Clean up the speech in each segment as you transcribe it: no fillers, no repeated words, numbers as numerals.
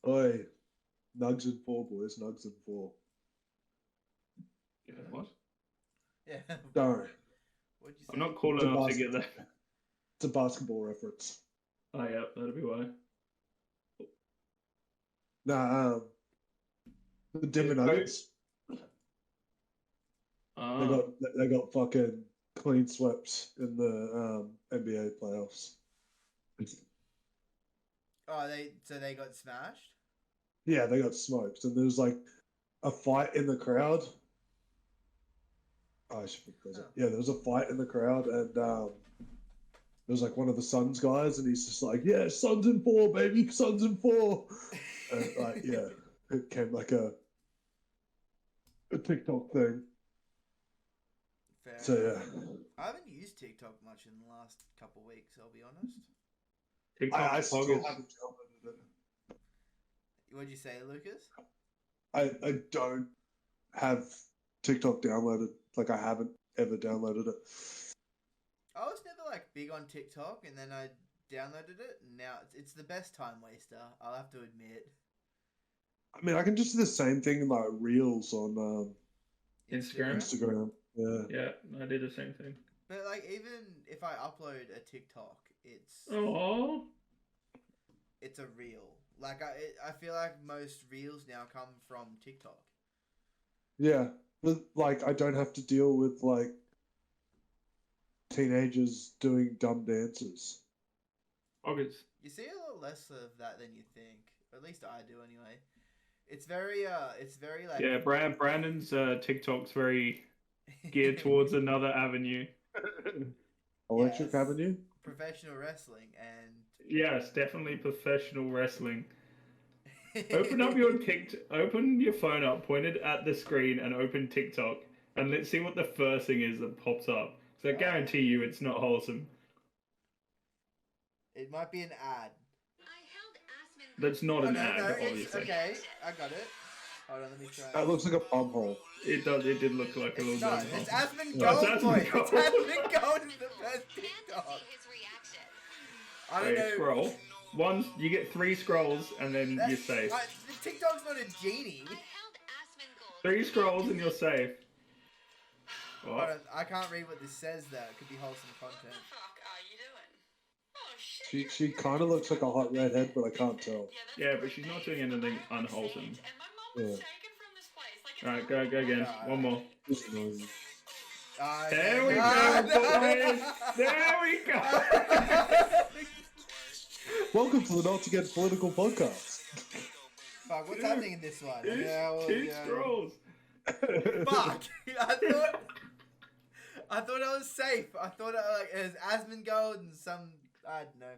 Oi, Nugs and four, boys. Nugs and four. Yeah, what? Yeah. Sorry, What'd you say? I'm not cool it's a, enough to bas- get that. it's a basketball reference. Oh, yeah, that'll be why. Nah, the Denver Nuggets. They Ah, got they got fucking clean swept in the NBA playoffs. Oh, they got smashed. Yeah, they got smoked, and there was like a fight in the crowd. Oh, I should put present. Huh. Yeah, there was a fight in the crowd, and there was like one of the Suns guys, and he's just like, "Yeah, Suns in four, baby, Suns in four." And like, yeah, it came like a TikTok thing. Fair So enough. yeah, I haven't used TikTok much in the last couple of weeks. I'll be honest. I TikTok's still poggers. haven't downloaded it. What'd you say, Lucas? I don't have TikTok downloaded. Like I haven't ever downloaded it. I was never like big on TikTok, and then I downloaded it, and now it's the best time waster. I'll have to admit. I mean, I can just do the same thing in like Reels on Instagram? Instagram. Yeah. Yeah, I did the same thing. But like, even if I upload a TikTok, Oh, it's a reel. Like I feel like most reels now come from TikTok. Yeah. But like I don't have to deal with like teenagers doing dumb dances. poggers. You see a lot less of that than you think. Or at least I do anyway. It's very like Yeah, Brandon's TikTok's very geared towards another avenue. Electric Yes. Avenue? professional wrestling and Yes, definitely professional wrestling. Open your phone up, point it at the screen, and open TikTok, and let's see what the first thing is that pops up. So I guarantee you, it's not wholesome. It might be an ad. That's not Oh an no, ad, no, it's obviously. okay. I got it. Hold on, let me try. That looks like a bum hole. It does. It did look like a It's little not. bit. It's Aspen Yeah. Gold, It's boy. Aspen Gold. It's Aspen Gold is the first TikTok. I don't Wait, know. scroll. Once you get 3 scrolls, and then you're safe. The TikTok's not a genie. 3 scrolls, and you're safe. Hold What? on, I can't read what this says though. It could be wholesome content. She kind of looks like a hot redhead, but I can't tell. Yeah, but she's not doing anything unwholesome. Yeah. Alright, go again. One more. This is annoying. There we Ah, go, boys. There we go. Welcome to the Not to Get Political podcast. Fuck, what's happening in this one? Two scrolls. Fuck! I thought I was safe. I thought it was Asmongold and some, I don't know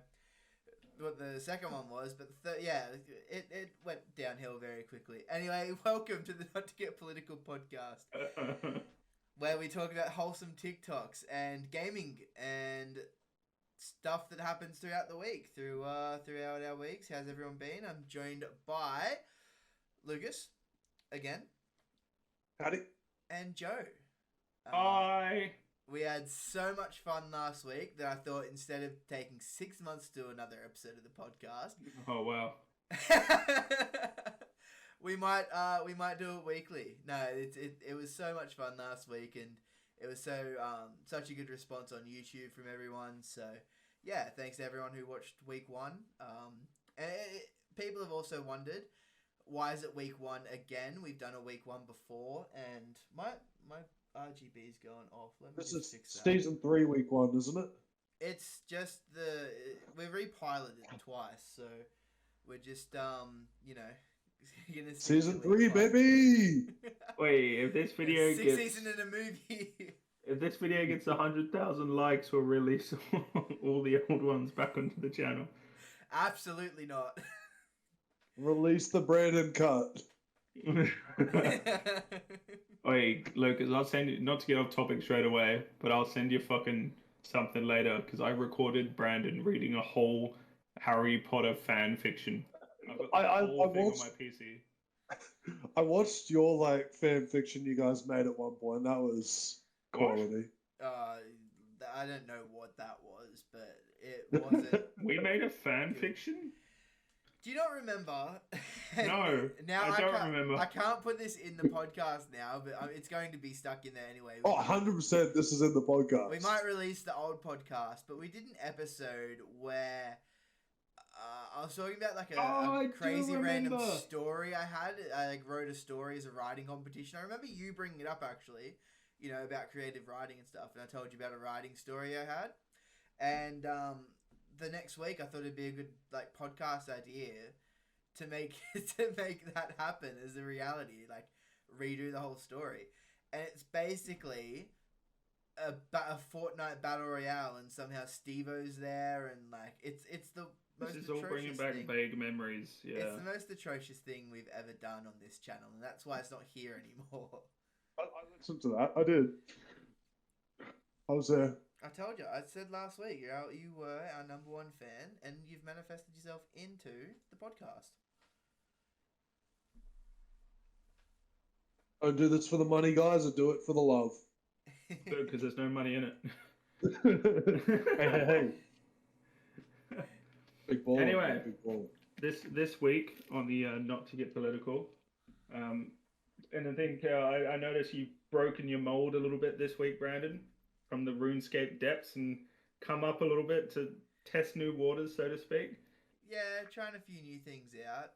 what the second one was, but yeah, it went downhill very quickly. Anyway, welcome to the Not to Get Political podcast, where we talk about wholesome TikToks and gaming and stuff that happens throughout the week, throughout our weeks. How's everyone been? I'm joined by Lucas again. Howdy. And Joe. Bye. We had so much fun last week that I thought instead of taking 6 months to do another episode of the podcast, Oh wow. we might do it weekly. No, it was so much fun last week, and it was such a good response on YouTube from everyone. So yeah, thanks to everyone who watched week 1. People have also wondered, why is it week 1 again? We've done a week 1 before, and my RGB's going off. Let me This just is fix that. season 3, week 1, isn't it? It's just we're repiloted it twice, so we're just gonna Season 3, baby! Wait, if this video Six gets season in a movie. if this video gets 100,000 likes, we'll release all the old ones back onto the channel. Absolutely not. Release the Brandon cut. Wait, Lucas, I'll send you, not to get off topic straight away, but I'll send you fucking something later, because I recorded Brandon reading a whole Harry Potter fan fiction. I've got the whole thing on my PC. I watched your like fan fiction you guys made at one point. That was quality. I don't know what that was, but it wasn't. We made a fan fiction? Do you not remember? No, now I don't remember. I can't put this in the podcast now, but it's going to be stuck in there anyway. Oh, 100% this is in the podcast. We might release the old podcast, but we did an episode where I was talking about like a crazy random story I had. I like wrote a story as a writing competition. I remember you bringing it up actually, you know, about creative writing and stuff. And I told you about a writing story I had. And the next week I thought it'd be a good like podcast idea to make that happen as a reality, like redo the whole story. And it's basically a Fortnite battle royale, and somehow Steve-O's there, and like it's the most This is all bringing back vague memories. Yeah, it's the most atrocious thing we've ever done on this channel, and that's why it's not here anymore. I listened to that. I did. I was there. I told you. I said last week you were our number one fan, and you've manifested yourself into the podcast. I do this for the money, guys. I do it for the love. good because there's no money in it. Hey. Big ball. Anyway, big ball. This week on the not to get political, and I think I noticed you've broken your mold a little bit this week, Brandon, from the RuneScape depths and come up a little bit to test new waters, so to speak. Yeah, trying a few new things out.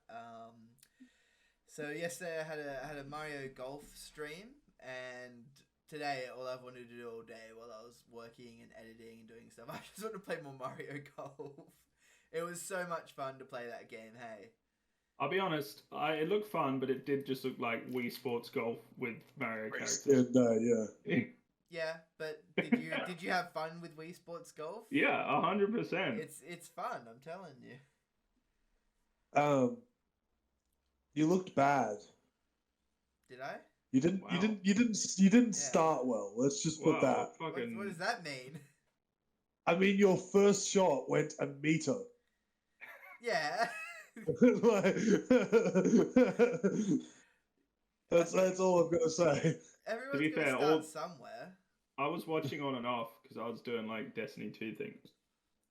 So yesterday I had a Mario Golf stream, and today all I've wanted to do all day while I was working and editing and doing stuff, I just want to play more Mario Golf. It was so much fun to play that game, hey. I'll be honest, it looked fun, but it did just look like Wii Sports Golf with Mario characters. Yeah. Yeah, but did you have fun with Wii Sports Golf? Yeah, 100%. It's fun, I'm telling you. You looked bad. Did I? You didn't. Wow. You didn't start well. Let's just put that. Fucking... What does that mean? I mean, your first shot went a meter. Yeah. that's all I'm gonna say. Everyone's gonna start somewhere. I was watching on and off because I was doing like Destiny 2 things,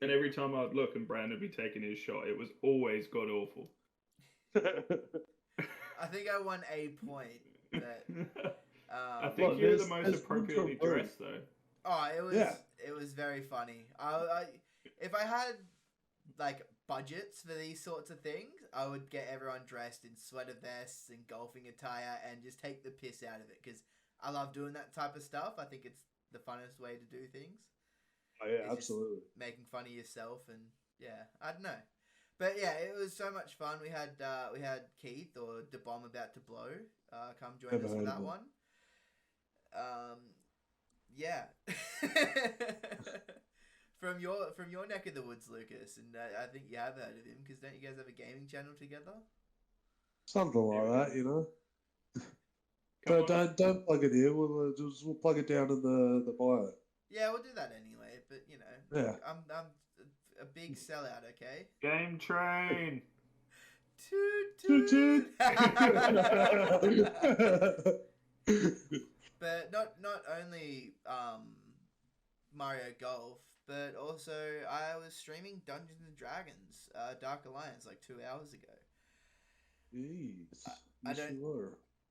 and every time I would look and Brandon would be taking his shot, it was always god awful. I think I won a point. But, I think you're the most appropriately dressed though. Oh, it was very funny. If I had like budgets for these sorts of things, I would get everyone dressed in sweater vests and golfing attire and just take the piss out of it, because I love doing that type of stuff. I think it's the funnest way to do things. Oh yeah, absolutely. Making fun of yourself, and yeah, I don't know. But yeah, it was so much fun. We had Keith, or the bomb about to blow, come join us for that one. Yeah. From your neck of the woods, Lucas, and I think you have heard of him, because don't you guys have a gaming channel together? Something like that, you know. Don't plug it here. We'll plug it down in the bio. Yeah, we'll do that anyway. But you know, yeah, I'm a big sellout. Okay. Game train. Toot toot. But not only Mario Golf, but also I was streaming Dungeons and Dragons Dark Alliance like 2 hours ago. Jeez, I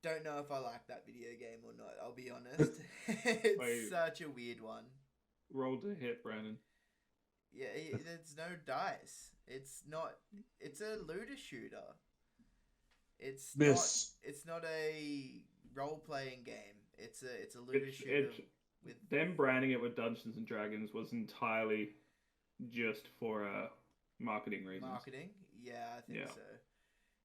don't know if I like that video game or not, I'll be honest. It's such a weird one. Roll to hit, Brandon. Yeah, there's no dice. It's a looter shooter. It's not a role-playing game. It's a looter shooter. With them branding it with Dungeons and Dragons was entirely just for marketing reasons. Marketing? Yeah, I think so.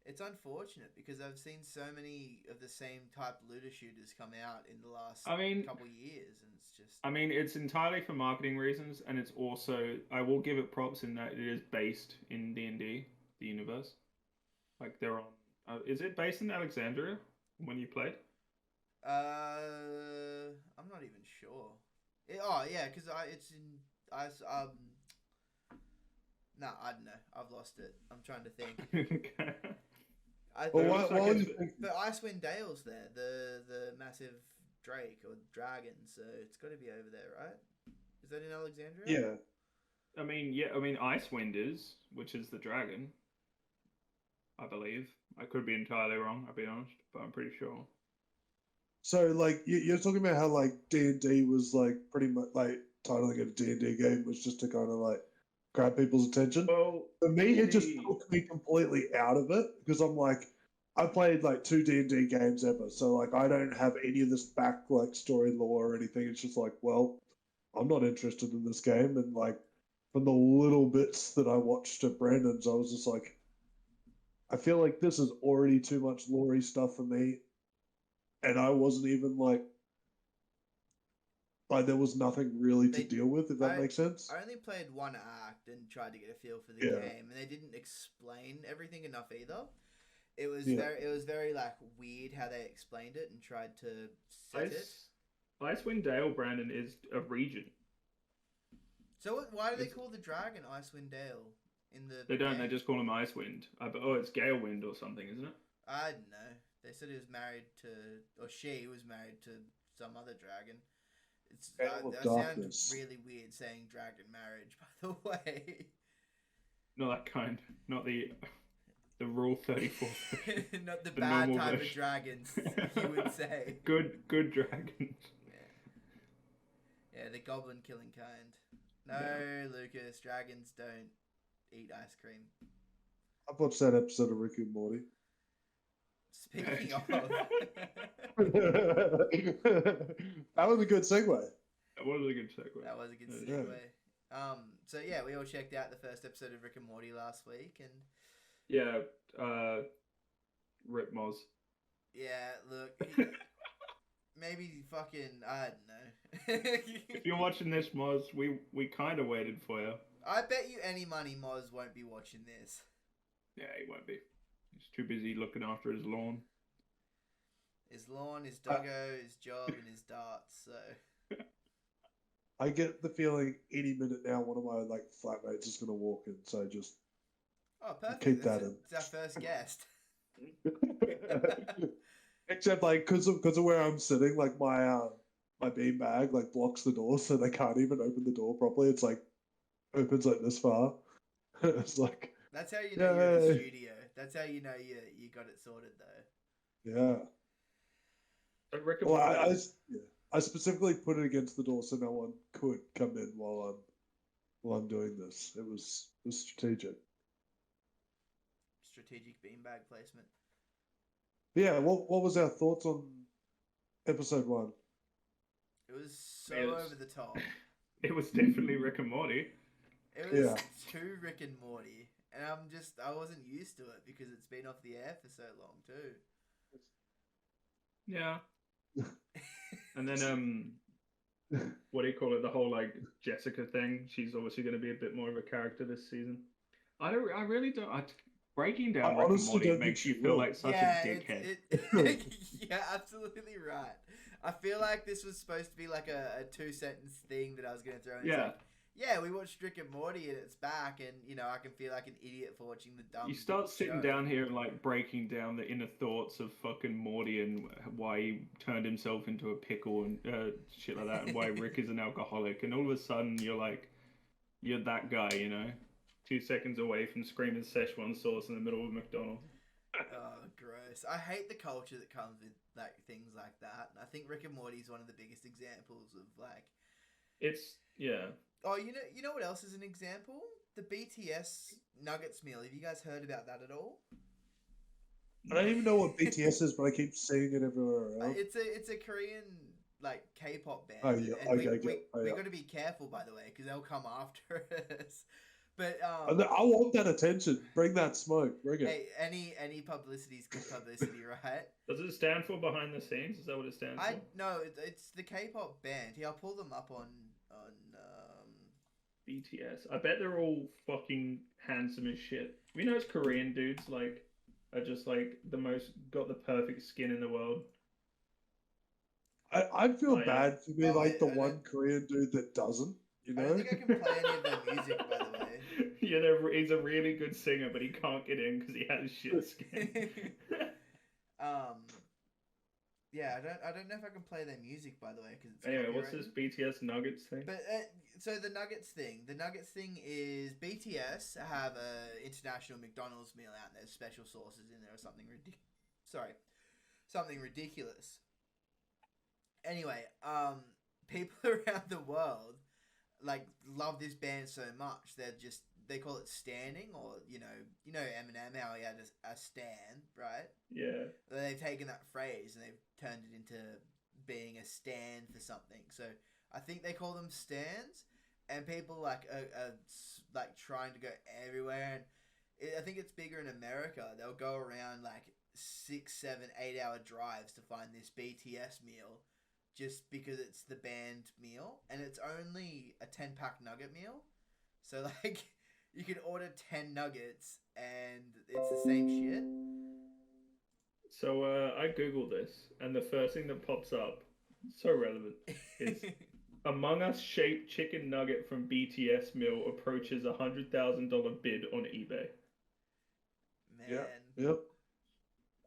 It's unfortunate because I've seen so many of the same type looter shooters come out in the last couple years, and it's just... I mean, it's entirely for marketing reasons, and it's also... I will give it props in that it is based in D&D, the universe. Like, they're on... is it based in Alexandria when you played? I'm not even sure. Yeah, because it's in... Nah, I don't know. I've lost it. I'm trying to think. But Icewind Dale's there, the massive drake or dragon, so it's got to be over there, right? Is that in Alexandria? Yeah. I mean, Icewind is, which is the dragon. I believe. I could be entirely wrong, I'll be honest, but I'm pretty sure. So like you're talking about how like D&D was like pretty much like titling it a D&D game was just to kind of like grab people's attention. Well, For me, it just D&D took me completely out of it because I'm like, I played like 2 D&D games ever, so like I don't have any of this back like story lore or anything. It's just like, well, I'm not interested in this game, and like from the little bits that I watched at Brandon's, I was just like, I feel like this is already too much lore stuff for me, and I wasn't even like there was nothing really to They- deal with, if that makes sense. I only played one act and tried to get a feel for the Yeah. game, and they didn't explain everything enough either. It was Yeah. very like weird how they explained it and tried to set it. Icewind Dale, Brandon, is a region. So why do they It's- call the dragon Icewind Dale in the? They don't, game? they just call him Icewind. It's Galewind or something, isn't it? I don't know. They said he was married to, or she was married to some other dragon. It's Gale of that Darkness. sounds really weird saying dragon marriage. By the way, Not that kind. Not the Rule 34. not the The bad normal type of version. dragons you would say. Good dragons. Yeah, the goblin killing kind. No, Yeah. Lucas, dragons don't eat ice cream. I've watched that episode of Rick and Morty. Speaking of, That was a good segue. That was a good segue. that was a good Yeah. segue. So yeah, we all checked out the first episode of Rick and Morty last week, and Yeah, Rip Moz. yeah, look, maybe fucking I don't know. If you're watching this, Moz, we kind of waited for you. I bet you any money Moz won't be watching this. Yeah, he won't be. He's too busy looking after his lawn. His lawn, his doggo, his job, and his darts. So I get the feeling any minute now one of my like flatmates is gonna walk in, so just oh, perfect. keep that in. It's our first guest. Except like because of where I'm sitting, like my bean bag like blocks the door, so they can't even open the door properly. It's like opens like this far. It's like That's how you know you're in the Yay. studio. That's how you know you got it sorted though. yeah. Rick and Well, Morty. I specifically put it against the door so no one could come in while I'm doing this. It was strategic. Strategic beanbag placement. Yeah. What was our thoughts on episode 1? It was so It was- over the top. It was definitely Rick and Morty. It was Yeah. too Rick and Morty, and I wasn't used to it because it's been off the air for so long too. Yeah. And then what do you call it? The whole like Jessica thing. She's obviously going to be a bit more of a character this season. I really don't. Breaking down I Rick and honestly Morty don't makes think you she feel will. like such yeah, a dickhead. yeah, absolutely right. I feel like this was supposed to be like a 2-sentence thing that I was going to throw in. It's Yeah. like, yeah, we watched Rick and Morty and it's back, and I can feel like an idiot for watching the dumb. You start sitting show. down here and like breaking down the inner thoughts of fucking Morty and why he turned himself into a pickle and shit like that, and why Rick is an alcoholic, and all of a sudden you're that guy, 2 seconds away from screaming Szechuan sauce in the middle of McDonald's. Oh, gross! I hate the culture that comes with like things like that. And I think Rick and Morty is one of the biggest examples of like. Yeah. Oh, you know what else is an example? The BTS Nuggets meal. Have you guys heard about that at all? I don't even know what BTS is, but I keep seeing it everywhere else. It's a Korean like K-pop band. Oh, yeah, and okay, we yeah. got to be careful, by the way, because they'll come after us. But I want that attention. Bring that smoke. Bring it. hey, any publicity is good publicity, right? Does it stand for behind the scenes? Is that what it stands for? No, it's the K-pop band. Here, I'll pull them up on BTS. I bet they're all fucking handsome as shit. You know, those Korean dudes like are just like got the perfect skin in the world. I feel Oh, yeah. bad to be Oh, like the I one Korean dude that doesn't. You I know. don't think I can play any of their music, by the way. Yeah, he's a really good singer, but he can't get in because he has shit skin. Yeah, I don't know if I can play their music, by the way, because it's Anyway, what's this copyrighted. BTS Nuggets thing? But so the Nuggets thing is BTS have a international McDonald's meal out, and there's special sauces in there or something something ridiculous. Anyway, people around the world like love this band so much they call it standing, or you know Eminem, how he had a stand, right? Yeah. They've taken that phrase and they've turned it into being a stand for something. So I think they call them stands, and people like are like trying to go everywhere. And I think it's bigger in America. They'll go around like 6, 7, 8 hour drives to find this BTS meal, just because it's the band meal, and it's only a 10-pack nugget meal. So like you can order 10 nuggets and it's the same shit. So I googled this, and the first thing that pops up, so relevant, is Among Us shaped chicken nugget from BTS meal approaches $100,000 bid on eBay. Man. Yep.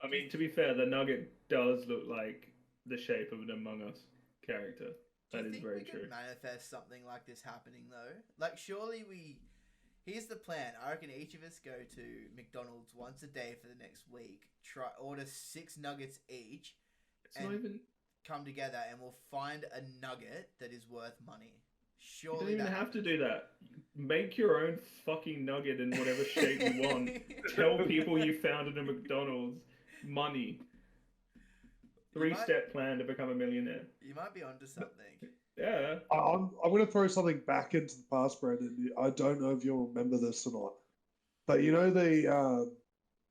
I mean, to be fair, the nugget does look like the shape of an Among Us character. That is very true. Do you think we could manifest something like this happening though? Like, surely Here's the plan. I reckon each of us go to McDonald's once a day for the next week. Order 6 nuggets each. Come together, and we'll find a nugget that is worth money. Surely you don't even have to do that. Make your own fucking nugget in whatever shape you want. Tell people you founded a McDonald's. Money. 3-step plan to become a millionaire. You might be onto something. Yeah. I'm going to throw something back into the past, Brandon. I don't know if you'll remember this or not. But you know the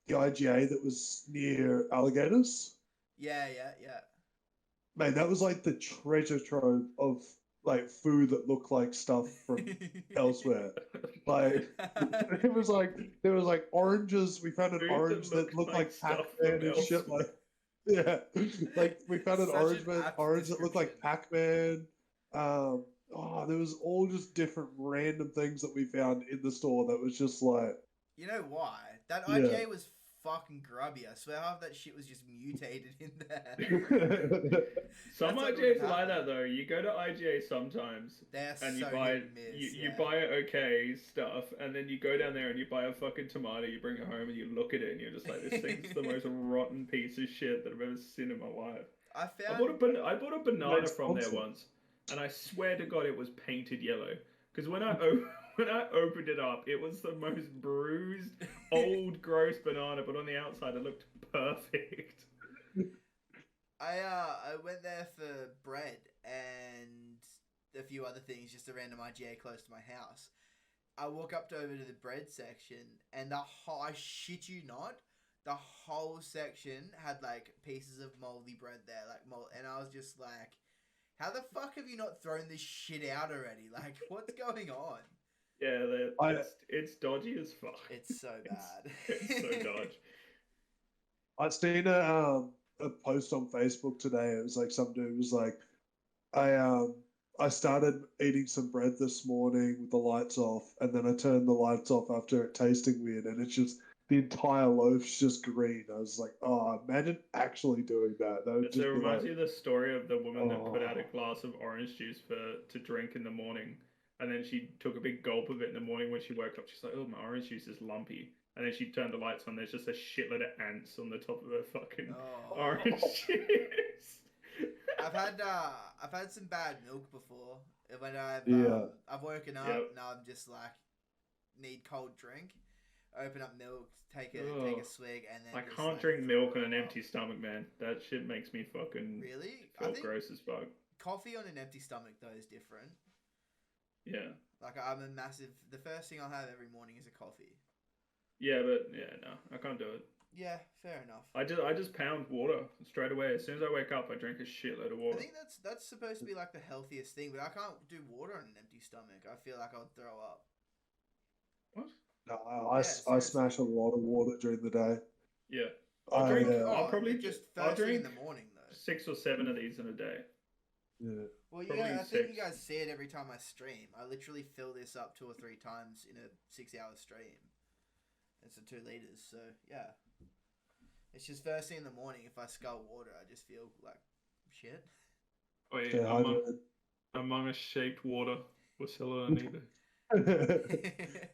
IGA that was near Alligators? Yeah. Man, that was like the treasure trove of like food that looked like stuff from elsewhere. Like it was like there was like oranges. We found an Food orange that looked like stuff Pac-Man from and shit. elsewhere. Like yeah, like we found an orange that looked like description. Pac-Man. There was all just different random things that we found in the store that was just like. You know why? That IGA was fucking grubby. I swear half that shit was just mutated in there. Some That's IGAs what like that though. You go to IGA sometimes They're and so you buy hit and miss, you buy okay stuff, and then you go down there and you buy a fucking tomato, you bring it home and you look at it and you're just like, this thing's the most rotten piece of shit that I've ever seen in my life. I bought a banana from there once, and I swear to God it was painted yellow. Because when I opened it up, it was the most bruised, old, gross banana, but on the outside it looked perfect. I went there for bread and a few other things, just a random IGA close to my house. I walk over to the bread section, and I shit you not, the whole section had like pieces of moldy bread there, and I was just like, how the fuck have you not thrown this shit out already? Like, what's going on? Yeah, it's dodgy as fuck. It's so bad. It's so dodgy. I'd seen a post on Facebook today. It was like some dude was like, I started eating some bread this morning with the lights off, and then I turned the lights off after it tasting weird, and it's just the entire loaf's just green. I was like, oh, imagine actually doing that. That would just It reminds like, me of the story of the woman that put out a glass of orange juice to drink in the morning, and then she took a big gulp of it in the morning when she woke up. She's like, oh, my orange juice is lumpy. And then she turned the lights on. There's just a shitload of ants on the top of her fucking orange juice. I've had some bad milk before. When I've woken up and I'm just like, need cold drink. Open up milk, take a swig, and then I can't drink milk on an empty stomach, man. That shit makes me fucking feel gross as fuck. Coffee on an empty stomach though is different. Yeah. Like I'm a massive. The first thing I'll have every morning is a coffee. Yeah, but no, I can't do it. Yeah, fair enough. I just pound water straight away. As soon as I wake up, I drink a shitload of water. I think that's supposed to be like the healthiest thing, but I can't do water on an empty stomach. I feel like I'll throw up. What? No, I smash a lot of water during the day. Yeah. I'll drink in the morning though. 6 or 7 of these in a day. Yeah. Well, Probably I 6. think you guys see it every time I stream. I literally fill this up 2 or 3 times in a 6-hour stream. It's a 2 liters, so yeah. It's just first thing in the morning. If I scull water, I just feel like shit. Oh yeah, Stay among a shaped water. We'll sell it on eBay. hydrated.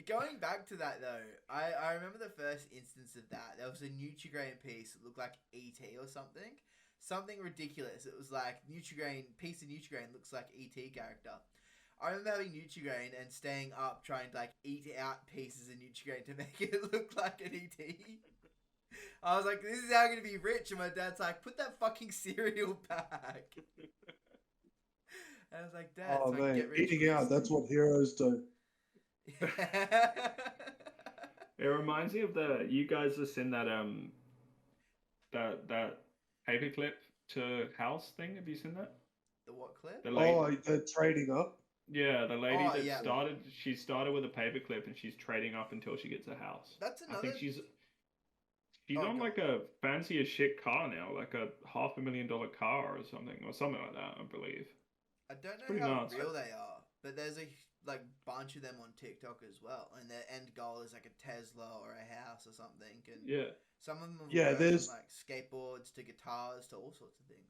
Going back to that though, I remember the first instance of that. There was a Nutri-Grain piece that looked like ET or something. Something ridiculous. It was like piece of Nutri-Grain looks like ET character. I remember having Nutri-Grain and staying up trying to like eat out pieces of Nutri-Grain to make it look like an ET. I was like, this is how I'm going to be rich. And my dad's like, put that fucking cereal back. And I was like, Dad, Oh so I can man, get rich eating quick." out, that's what heroes do. It reminds me of you guys have seen that that paperclip to house thing. Have you seen that? The what clip? The lady, Oh, they're trading up? yeah, the lady Oh, that yeah. she started with a paperclip and she's trading up until she gets a house. That's I another. think she's Oh, on go like a fancy as shit car now, like a $500,000 car or something like that, I believe. I don't know pretty how nuts. real they are, but there's a like bunch of them on TikTok as well, and their end goal is like a Tesla or a house or something. And Yeah. some of them have Yeah, go there's- from like skateboards to guitars to all sorts of things.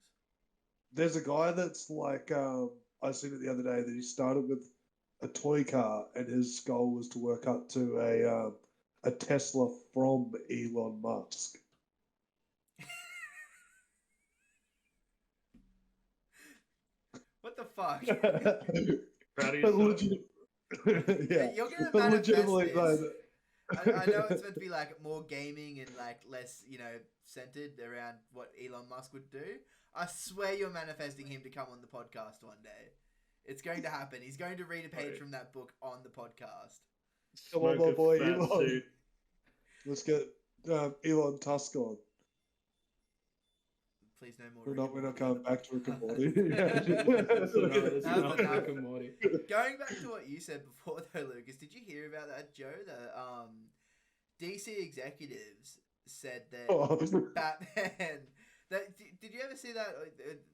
There's a guy that's like, I seen it the other day that he started with a toy car and his goal was to work up to a Tesla from Elon Musk. What the fuck? Proud of But yourself. yeah, You're gonna but manifest legitimately, this. though, I know it's meant to be like more gaming and like less, centered around what Elon Musk would do. I swear you're manifesting him to come on the podcast one day. It's going to happen. He's going to read a page Right. from that book on the podcast. Come on, Smoke my a boy, fat Elon. suit. Let's get Elon Tusk on. Please no more. We're not coming back to Rick and Morty. That's That's not enough. Rick and Morty. Going back to what you said before, though, Lucas, did you hear about that, Joe? The DC executives said that Oh. Batman. Did you ever see that?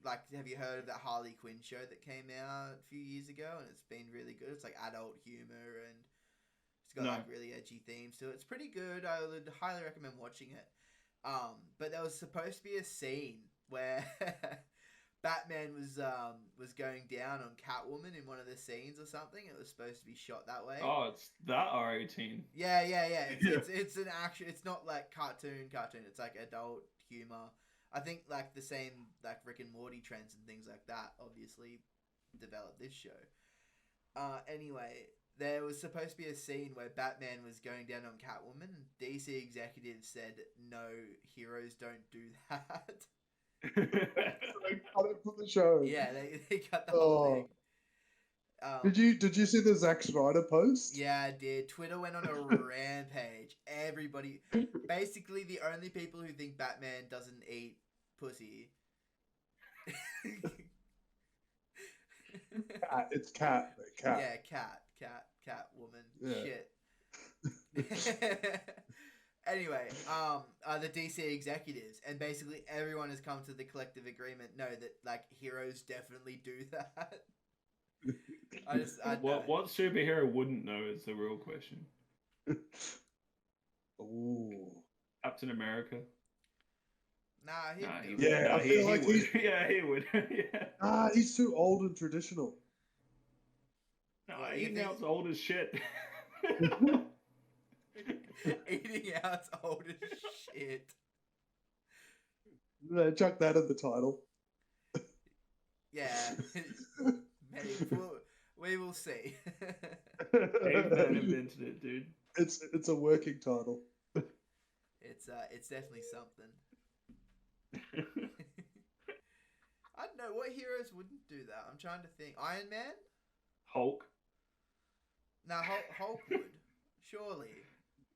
Like, have you heard of that Harley Quinn show that came out a few years ago? And it's been really good. It's like adult humor and it's got No. like really edgy themes to it. It's pretty good. I would highly recommend watching it. But there was supposed to be a scene where Batman was going down on Catwoman in one of the scenes or something. It was supposed to be shot that way. Oh, it's that R18. Yeah. It's an action. It's not like cartoon. It's like adult humor. I think like the same like Rick and Morty trends and things like that obviously developed this show. Anyway, there was supposed to be a scene where Batman was going down on Catwoman, and DC executives said, "No, heroes don't do that." They cut it from the show. Yeah, they cut the whole thing. Did you see the Zack Snyder post? Yeah, I did. Twitter went on a rampage. Everybody, basically the only people who think Batman doesn't eat pussy. Cat. It's cat. Cat. Yeah, cat woman. Yeah. Shit. Anyway, the DC executives and basically everyone has come to the collective agreement. No, that like heroes definitely do that. What superhero wouldn't know is the real question. Ooh. Captain America. Nah, He he'd would. do it. Yeah, I he, feel he like would. he's- Yeah, he would. Yeah. He's too old and traditional. No, What, you he think- now's old as shit. Eating out's old as shit. Chuck that in the title. Yeah. Maybe we will see. Caveman invented it, dude. It's a working title. It's definitely something. I don't know what heroes wouldn't do that. I'm trying to think. Iron Man? Hulk. No, Hulk would. Surely.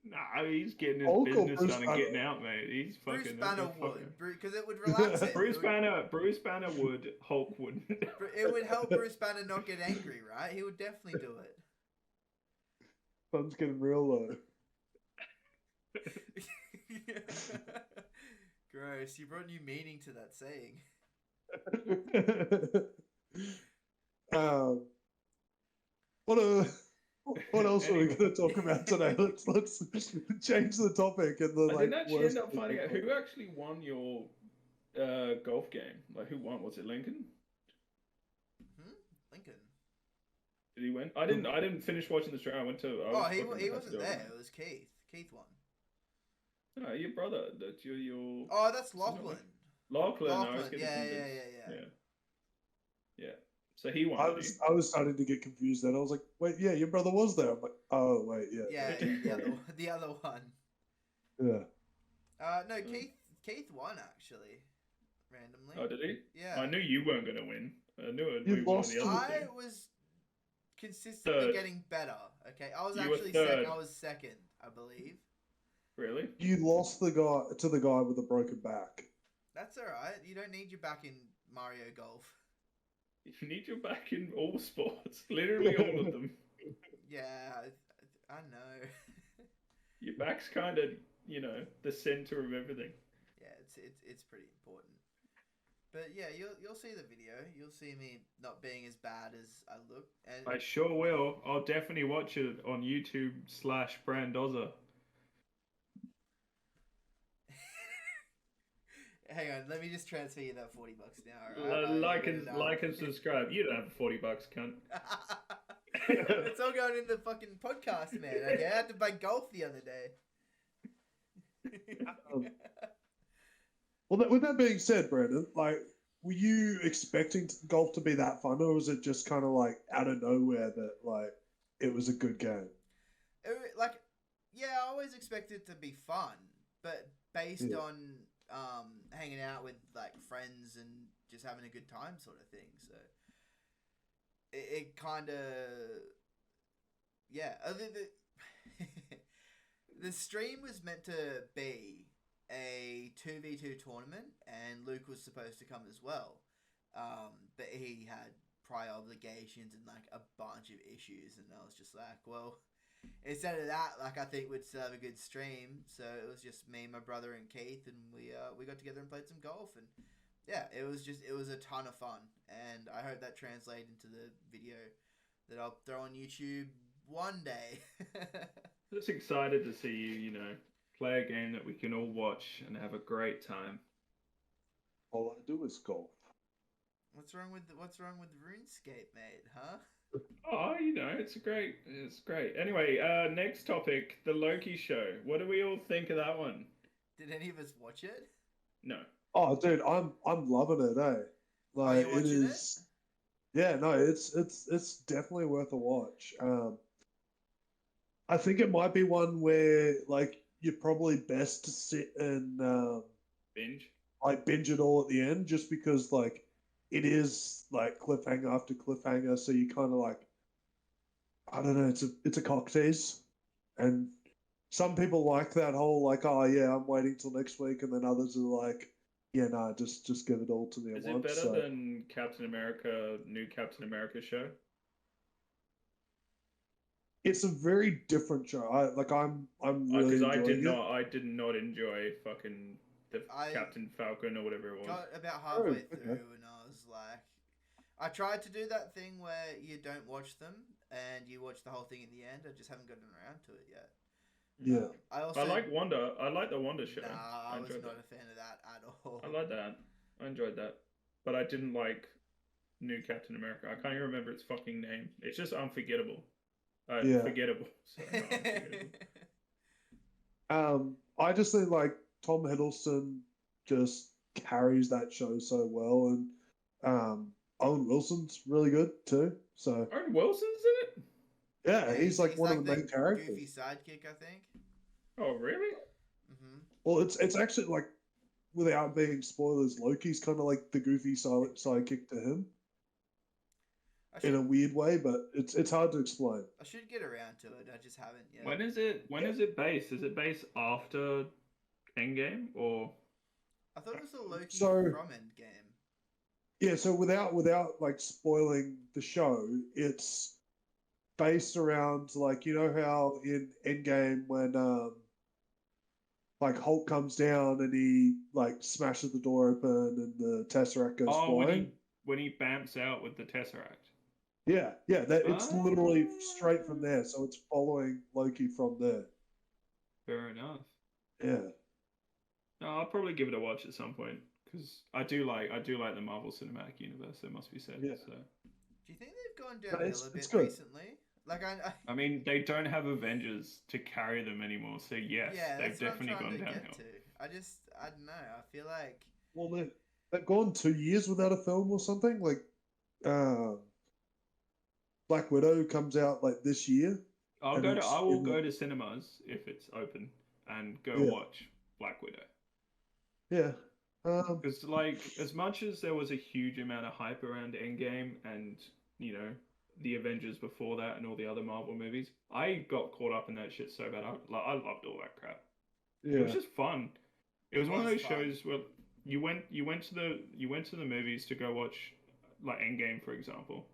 Nah, he's getting his Hulk or business Bruce done and Banner? getting out, mate. He's fucking. Bruce Banner he's fucking- would, because it would relax it. Bruce Banner would. Hulk wouldn't. It would help Bruce Banner not get angry, right? He would definitely do it. Sun's getting real low. Gross. You brought new meaning to that saying. What a What else are we Anyway, going to talk about today? Let's change the topic and the I like. didn't actually worst end up thing finding out ever. who actually won your golf game. Like, who won? Was it Lincoln? Lincoln. Did he win? I didn't finish watching the stream. I went to. I Oh, was he fucking- had to wasn't do it. there. It was Keith. Keith won. No, your brother. That's your. Oh, that's not Lachlan. Lachlan. I was Lachlan. getting Yeah. confused. Yeah. So he won. I did was he? I was starting to get confused. Then I was like, wait, yeah, your brother was there. I'm like, oh wait, yeah, Yeah, the other one. yeah. No, Keith won actually, randomly. Oh, did he? Yeah. I knew you weren't gonna win. I knew it. You We won lost the other I thing. was consistently Third. getting better. Okay, I was You were actually third. second. I was second, I believe. Really? You lost the guy to the guy with the broken back. That's all right. You don't need your back in Mario Golf. You need your back in all sports. Literally all of them. Yeah, I know. Your back's kind of, the center of everything. Yeah, it's pretty important. But yeah, you'll see the video. You'll see me not being as bad as I look. And I sure will. I'll definitely watch it on YouTube/Brandozer. hang on, let me just transfer you that $40 now. All right? Like and subscribe. You don't have $40, cunt. It's all going in the fucking podcast, man. Okay, I had to play golf the other day. Well, with that being said, Brandon, like, were you expecting golf to be that fun, or was it just kind of like out of nowhere that like it was a good game? Yeah, I always expected it to be fun, but based on hanging out with like friends and just having a good time, sort of thing. So it kind of the stream was meant to be a 2v2 tournament, and Luke was supposed to come as well, but he had prior obligations and like a bunch of issues, and I was just like, well, instead of that, like, I think we'd still have a good stream. So it was just me, my brother, and Keith, and we got together and played some golf, and yeah, it was a ton of fun, and I hope that translates into the video that I'll throw on YouTube one day. Just excited to see you, play a game that we can all watch and have a great time. All I do is golf. What's wrong with RuneScape, mate? Huh? Oh, it's great. Anyway, next topic, the Loki show. What do we all think of that one? Did any of us watch it? No. Oh, dude, I'm loving it, eh? Like, you're watching it? Yeah, no, it's definitely worth a watch. I think it might be one where like you're probably best to sit and binge it all at the end, just because like it is like cliffhanger after cliffhanger, so you kind of like, I don't know, it's a cock tease, and some people like that whole like, oh yeah, I'm waiting till next week, and then others are like, yeah, nah, just give it all to me at Is once. it better than new Captain America show? It's a very different show. I'm really Because enjoying it. I did not enjoy fucking Captain Falcon or whatever it was. Got about halfway okay. through, and I was like, I tried to do that thing where you don't watch them and you watch the whole thing in the end. I just haven't gotten around to it yet. Yeah. I like Wanda. I like the Wanda show. Nah, I was enjoyed not a fan of that at all. I like that. I enjoyed that. But I didn't like new Captain America. I can't even remember its fucking name. It's just unforgettable. Forgettable. Sorry, not unforgettable. I just think like Tom Hiddleston just carries that show so well, and Owen Wilson's really good too. So Owen Wilson's in it? yeah, he's like one of the main characters. Goofy sidekick, I think. Oh, really? Mm-hmm. Well, it's actually like, without being spoilers, Loki's kind of like the goofy sidekick to him in a weird way, but it's hard to explain. I should get around to it. I just haven't yet. When is it based? Is it based after Endgame or? I thought it was a Loki So- from Endgame. Yeah, so without like spoiling the show, it's based around like, you know how in Endgame when like Hulk comes down and he like smashes the door open and the Tesseract goes flying. When he bamps out with the Tesseract. Yeah, it's literally straight from there. So it's following Loki from there. Fair enough. Yeah. No, I'll probably give it a watch at some point because I do like the Marvel Cinematic Universe. It must be said. Yeah. So. Do you think they've gone No, downhill it's a bit good. recently? Like I mean, they don't have Avengers to carry them anymore. So yes, yeah, they've that's what I'm definitely trying gone to downhill. get to. I don't know. I feel like Well, they've gone 2 years without a film or something. Like, Black Widow comes out like this year. I will go to cinemas if it's open and go watch Black Widow. Yeah. Because like, as much as there was a huge amount of hype around Endgame and the Avengers before that and all the other Marvel movies, I got caught up in that shit so bad. I loved all that crap. Yeah. It was just fun. It was one of those fun. shows where you went to the movies to go watch like Endgame, for example,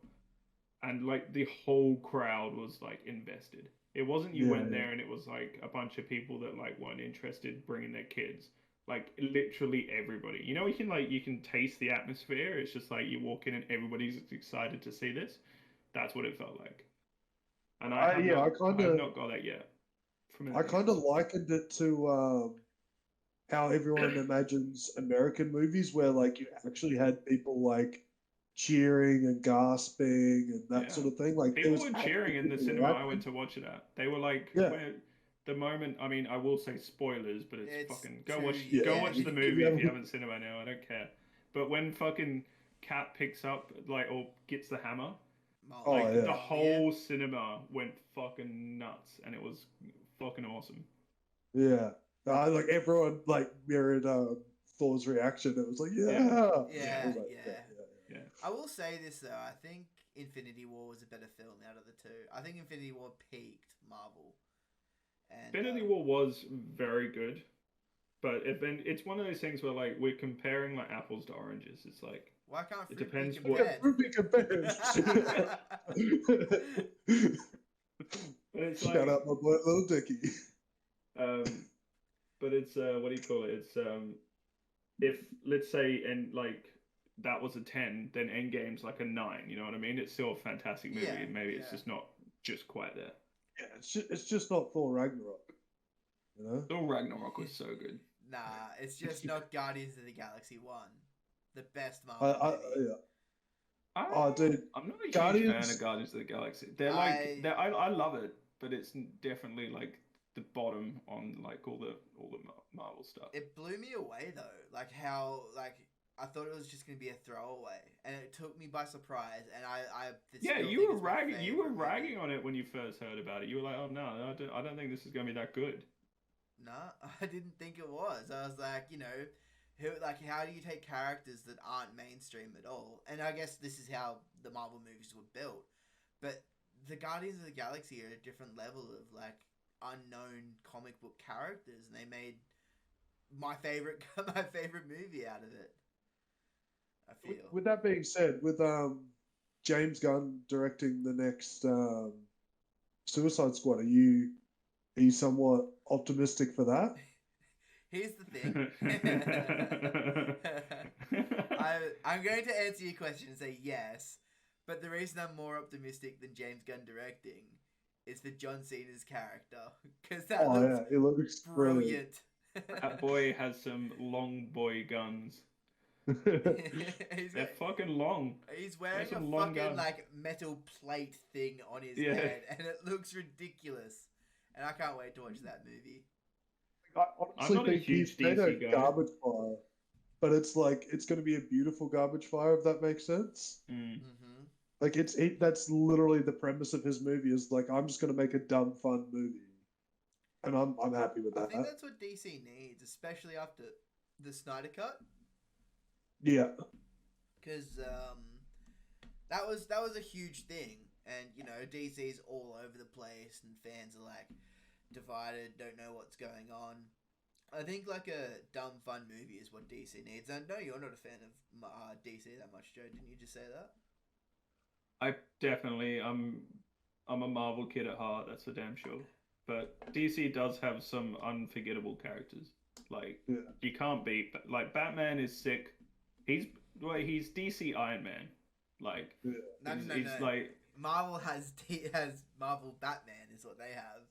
and like the whole crowd was like invested. It wasn't you went there and it was like a bunch of people that like weren't interested bringing their kids. Like literally everybody. You can taste the atmosphere. It's just like you walk in and everybody's excited to see this. That's what it felt like. And I have not got that yet. I kind of likened it to how everyone imagines American movies, where like you actually had people like cheering and gasping and that sort of thing. Like people were cheering in the cinema I went to watch it at. They were like, the moment. I mean, I will say spoilers, but it's fucking go watch the movie if you haven't seen it by now. I don't care. But when fucking Cap picks up or gets the hammer, the whole cinema went fucking nuts, and it was fucking awesome. Yeah. Like everyone like mirrored Thor's reaction. It was like, yeah. I will say this though. I think Infinity War was a better film out of the two. I think Infinity War peaked Marvel. And, Infinity War was very good, but it's one of those things where like we're comparing like apples to oranges. It's like why can't it fruit depends be compared? Fruit be compared. Shout out my boy Lil Dicky. But it's what do you call it? It's if let's say and like that was a 10, then Endgame's like a 9. You know what I mean? It's still a fantastic movie. Yeah, Maybe it's just not just quite there. Yeah, it's just not Thor Ragnarok. You know? Thor Ragnarok was so good. Nah, it's just not Guardians of the Galaxy 1. The best Marvel movie. Dude, I'm not a huge fan of Guardians of the Galaxy. I love it, but it's definitely like the bottom on like all the Marvel stuff. It blew me away though, like how like I thought it was just gonna be a throwaway, and it took me by surprise. And you were ragging on it when you first heard about it. You were like, oh no, I don't think this is gonna be that good. Nah, I didn't think it was. I was like, how do you take characters that aren't mainstream at all? And I guess this is how the Marvel movies were built. But the Guardians of the Galaxy are at a different level of like unknown comic book characters, and they made my favorite movie out of it. I feel. With that being said, with James Gunn directing the next Suicide Squad, are you somewhat optimistic for that? Here's the thing. I'm going to answer your question and say yes, but the reason I'm more optimistic than James Gunn directing is for John Cena's character, because that it looks brilliant. That boy has some long boy guns. They're fucking long. He's wearing a fucking like metal plate thing on his head, and it looks ridiculous. And I can't wait to watch that movie. I honestly think he's made a garbage fire, but it's like it's going to be a beautiful garbage fire, if that makes sense. Mm. Mm-hmm. Like that's literally the premise of his movie. Is like I'm just going to make a dumb fun movie, and I'm happy with that. I think that's what DC needs, especially after the Snyder Cut. Yeah, because that was a huge thing, and DC's all over the place, and fans are like divided, don't know what's going on. I think like a dumb fun movie is what DC needs. And no, you're not a fan of DC that much, Joe. Didn't you just say that? I'm a Marvel kid at heart. That's for damn sure. But DC does have some unforgettable characters. Like you can't beat. Like Batman is sick. He's DC Iron Man. Like he's like Marvel has Marvel Batman is what they have.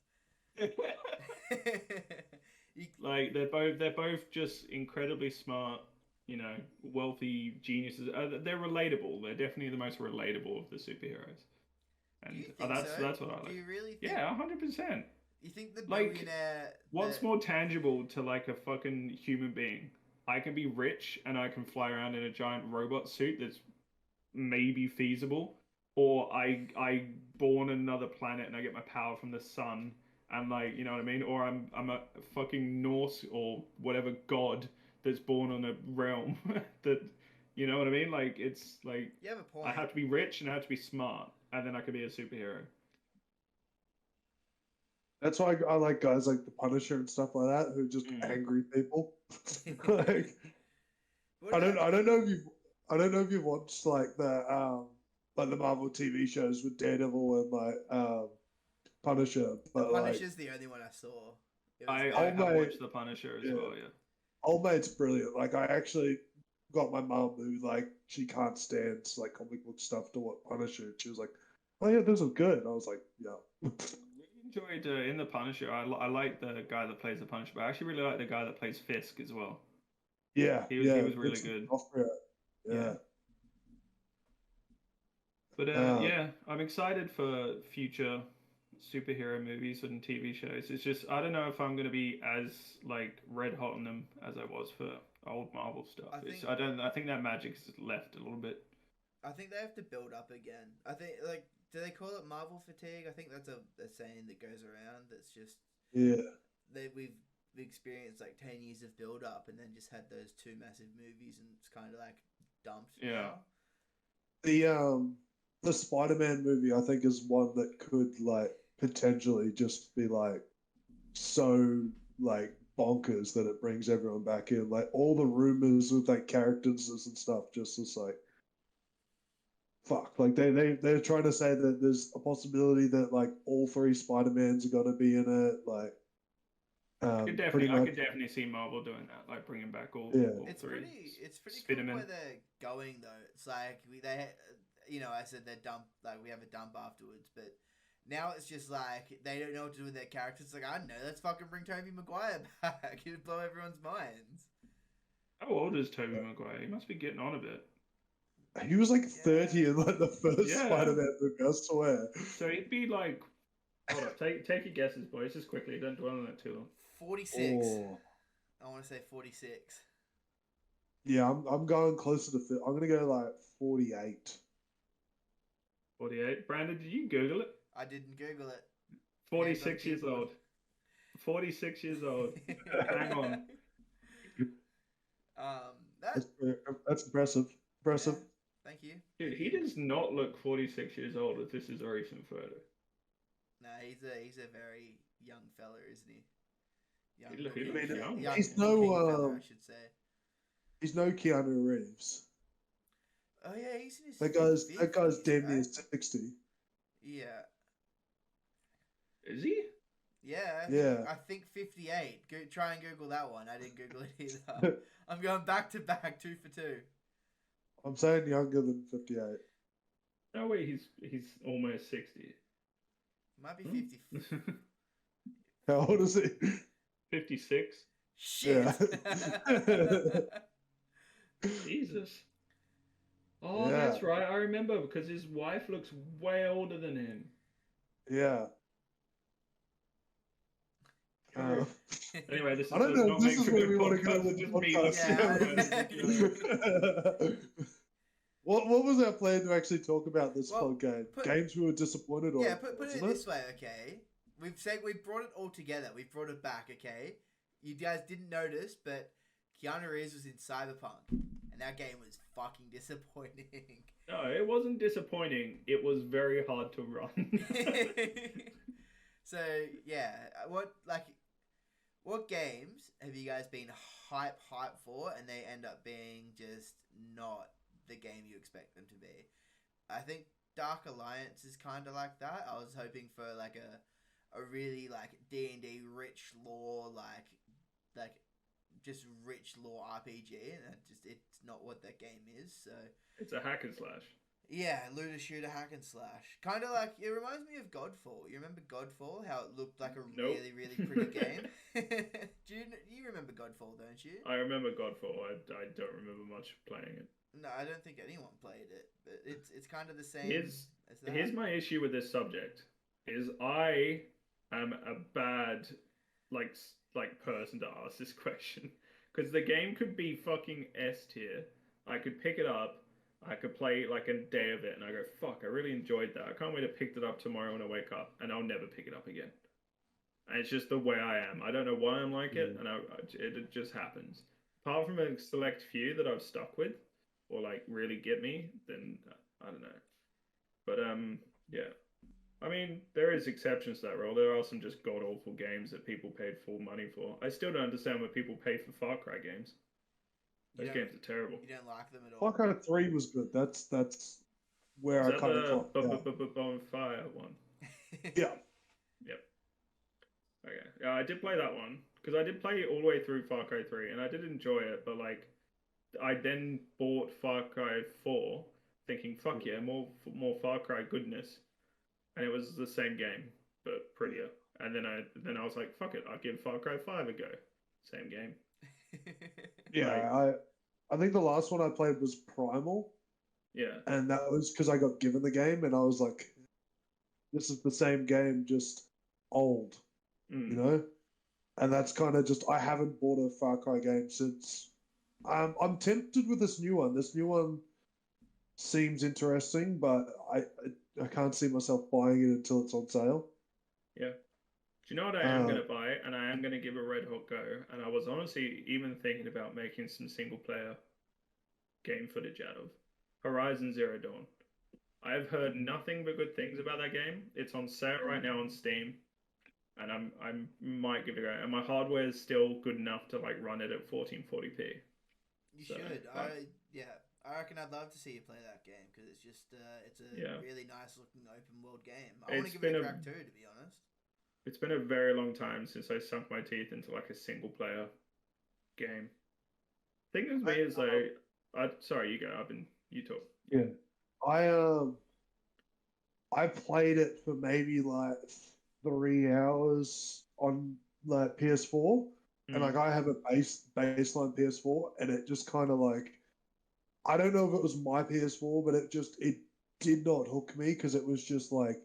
Like they're both just incredibly smart, wealthy geniuses. They're relatable. They're definitely the most relatable of the superheroes. Do And you think so? that's what I like. Do you really think? Yeah, 100%. You think the Like, billionaire? what's more tangible to like a fucking human being? I can be rich and I can fly around in a giant robot suit that's maybe feasible, or I born on another planet and I get my power from the sun and like, you know what I mean? Or I'm a fucking Norse or whatever god that's born on a realm that, you know what I mean? Like it's like You have a point. I have to be rich and I have to be smart and then I could be a superhero. That's why I like guys like the Punisher and stuff like that, who are just angry people. Like, I don't know if you've watched like the Marvel TV shows with Daredevil and like Punisher, but the Punisher's the only one I saw. I have watched the Punisher as well. Yeah, Old Mate's brilliant. Like, I actually got my mum who like she can't stand like comic book stuff to watch Punisher. She was like, "Oh yeah, this is good." I was like, "Yeah." Enjoyed in the Punisher. I like the guy that plays the Punisher, but I actually really like the guy that plays Fisk as well. Yeah, he was really good. Yeah. But yeah, I'm excited for future superhero movies and TV shows. It's just I don't know if I'm gonna be as like red hot on them as I was for old Marvel stuff. I think that magic's left a little bit. I think they have to build up again. I think like. Do they call it Marvel fatigue? I think that's a saying that goes around. That's just we've experienced like 10 years of build up, and then just had those two massive movies, and it's kind of like dumped. Yeah. Now. The Spider-Man movie, I think, is one that could like potentially just be like so like bonkers that it brings everyone back in. Like all the rumors with like characters and stuff, just is like. Fuck, like they're trying to say that there's a possibility that like all three Spider-Mans are gonna be in it. Like, I could definitely see Marvel doing that, like bringing back all three. It's pretty cool where they're going though. It's like I said they're dump, like we have a dump afterwards, but now it's just like they don't know what to do with their characters. It's like, I don't know, let's fucking bring Tobey Maguire back. It'd blow everyone's minds. How old is Tobey Maguire? He must be getting on a bit. He was like 30 in like the first Spider-Man movie, I swear. So he'd be like, hold up, take your guesses, boys, just quickly. Don't dwell on it too long. 46. Oh. I want to say 46. Yeah, I'm going closer to. I'm gonna go like 48. 48. Brandon, did you Google it? I didn't Google it. 46 years old. 46 years old. Hang on. That's impressive. Impressive. Yeah. Thank you. Dude, he does not look 46 years old if this is a recent photo. No, he's a very young fella, isn't he? Young. He's fella, I should say. He's no Keanu Reeves. Oh yeah, he's in his that guy's damn near 60. Yeah. Is he? Yeah. I think 58. Try and Google that one. I didn't Google it either. I'm going back to back, 2 for 2. I'm saying younger than 58. No way, he's almost 60. Might be 50. How old is he? 56. Shit. Yeah. Jesus. Oh, yeah. That's right. I remember because his wife looks way older than him. Yeah. Anyway, I don't know. This is where we want to go with the podcast. What was our plan to actually talk about this game? Games we were disappointed on. Yeah, put it this way, okay? We've brought it all together. We've brought it back, okay? You guys didn't notice, but Keanu Reeves was in Cyberpunk, and that game was fucking disappointing. No, it wasn't disappointing. It was very hard to run. So yeah, what games have you guys been hype for, and they end up being just not the game you expect them to be? I think Dark Alliance is kind of like that. I was hoping for like a really like D&D rich lore, like just rich lore RPG, and it's not what that game is. So it's a hack and slash. Yeah, looter shooter hack and slash. Kind of like, it reminds me of Godfall. You remember Godfall? How it looked like a Nope. really, really pretty game? You remember Godfall, don't you? I remember Godfall. I don't remember much playing it. No, I don't think anyone played it, but it's kind of the same Here's as that. here's my issue with this subject. Is I am a bad like person to ask this question because the game could be fucking S tier. I could pick it up. I could play like a day of it, and I go, "Fuck! I really enjoyed that. I can't wait to pick it up tomorrow when I wake up." And I'll never pick it up again. And it's just the way I am. I don't know why I'm like it, and it just happens. Apart from a select few that I've stuck with, or like really get me, then I don't know. But yeah. I mean, there is exceptions to that rule. There are some just god awful games that people paid full money for. I still don't understand why people pay for Far Cry games. Those games are terrible. You don't like them at all. Far Cry 3 was good. That's where Is I that kind of clocked out. the Bonfire one? Yeah. Yep. Okay. Yeah, I did play that one because I did play it all the way through Far Cry 3 and I did enjoy it, but like I then bought Far Cry 4 thinking, fuck yeah, more Far Cry goodness. And it was the same game, but prettier. And then I was like, fuck it, I'll give Far Cry 5 a go. Same game. Yeah, I think the last one I played was Primal. Yeah. And that was because I got given the game and I was like, this is the same game, just old, you know? And that's kind of just, I haven't bought a Far Cry game since. I'm tempted with this new one. This new one seems interesting, but I can't see myself buying it until it's on sale. Yeah. Do you know what I am going to buy? And I am going to give a Red Hot go. And I was honestly even thinking about making some single player game footage out of Horizon Zero Dawn. I've heard nothing but good things about that game. It's on sale right now on Steam. And I might give it a go. And my hardware is still good enough to like run it at 1440p. You should. I reckon I'd love to see you play that game because it's just it's a really nice looking open world game. I want to give it a crack too, to be honest. It's been a very long time since I sunk my teeth into like a single player game. Thing with me is sorry, you go. You talk. Yeah, I played it for maybe like 3 hours on like PS4, and like I have a baseline PS4, and it just kind of like, I don't know if it was my PS4, but it did not hook me because it was just like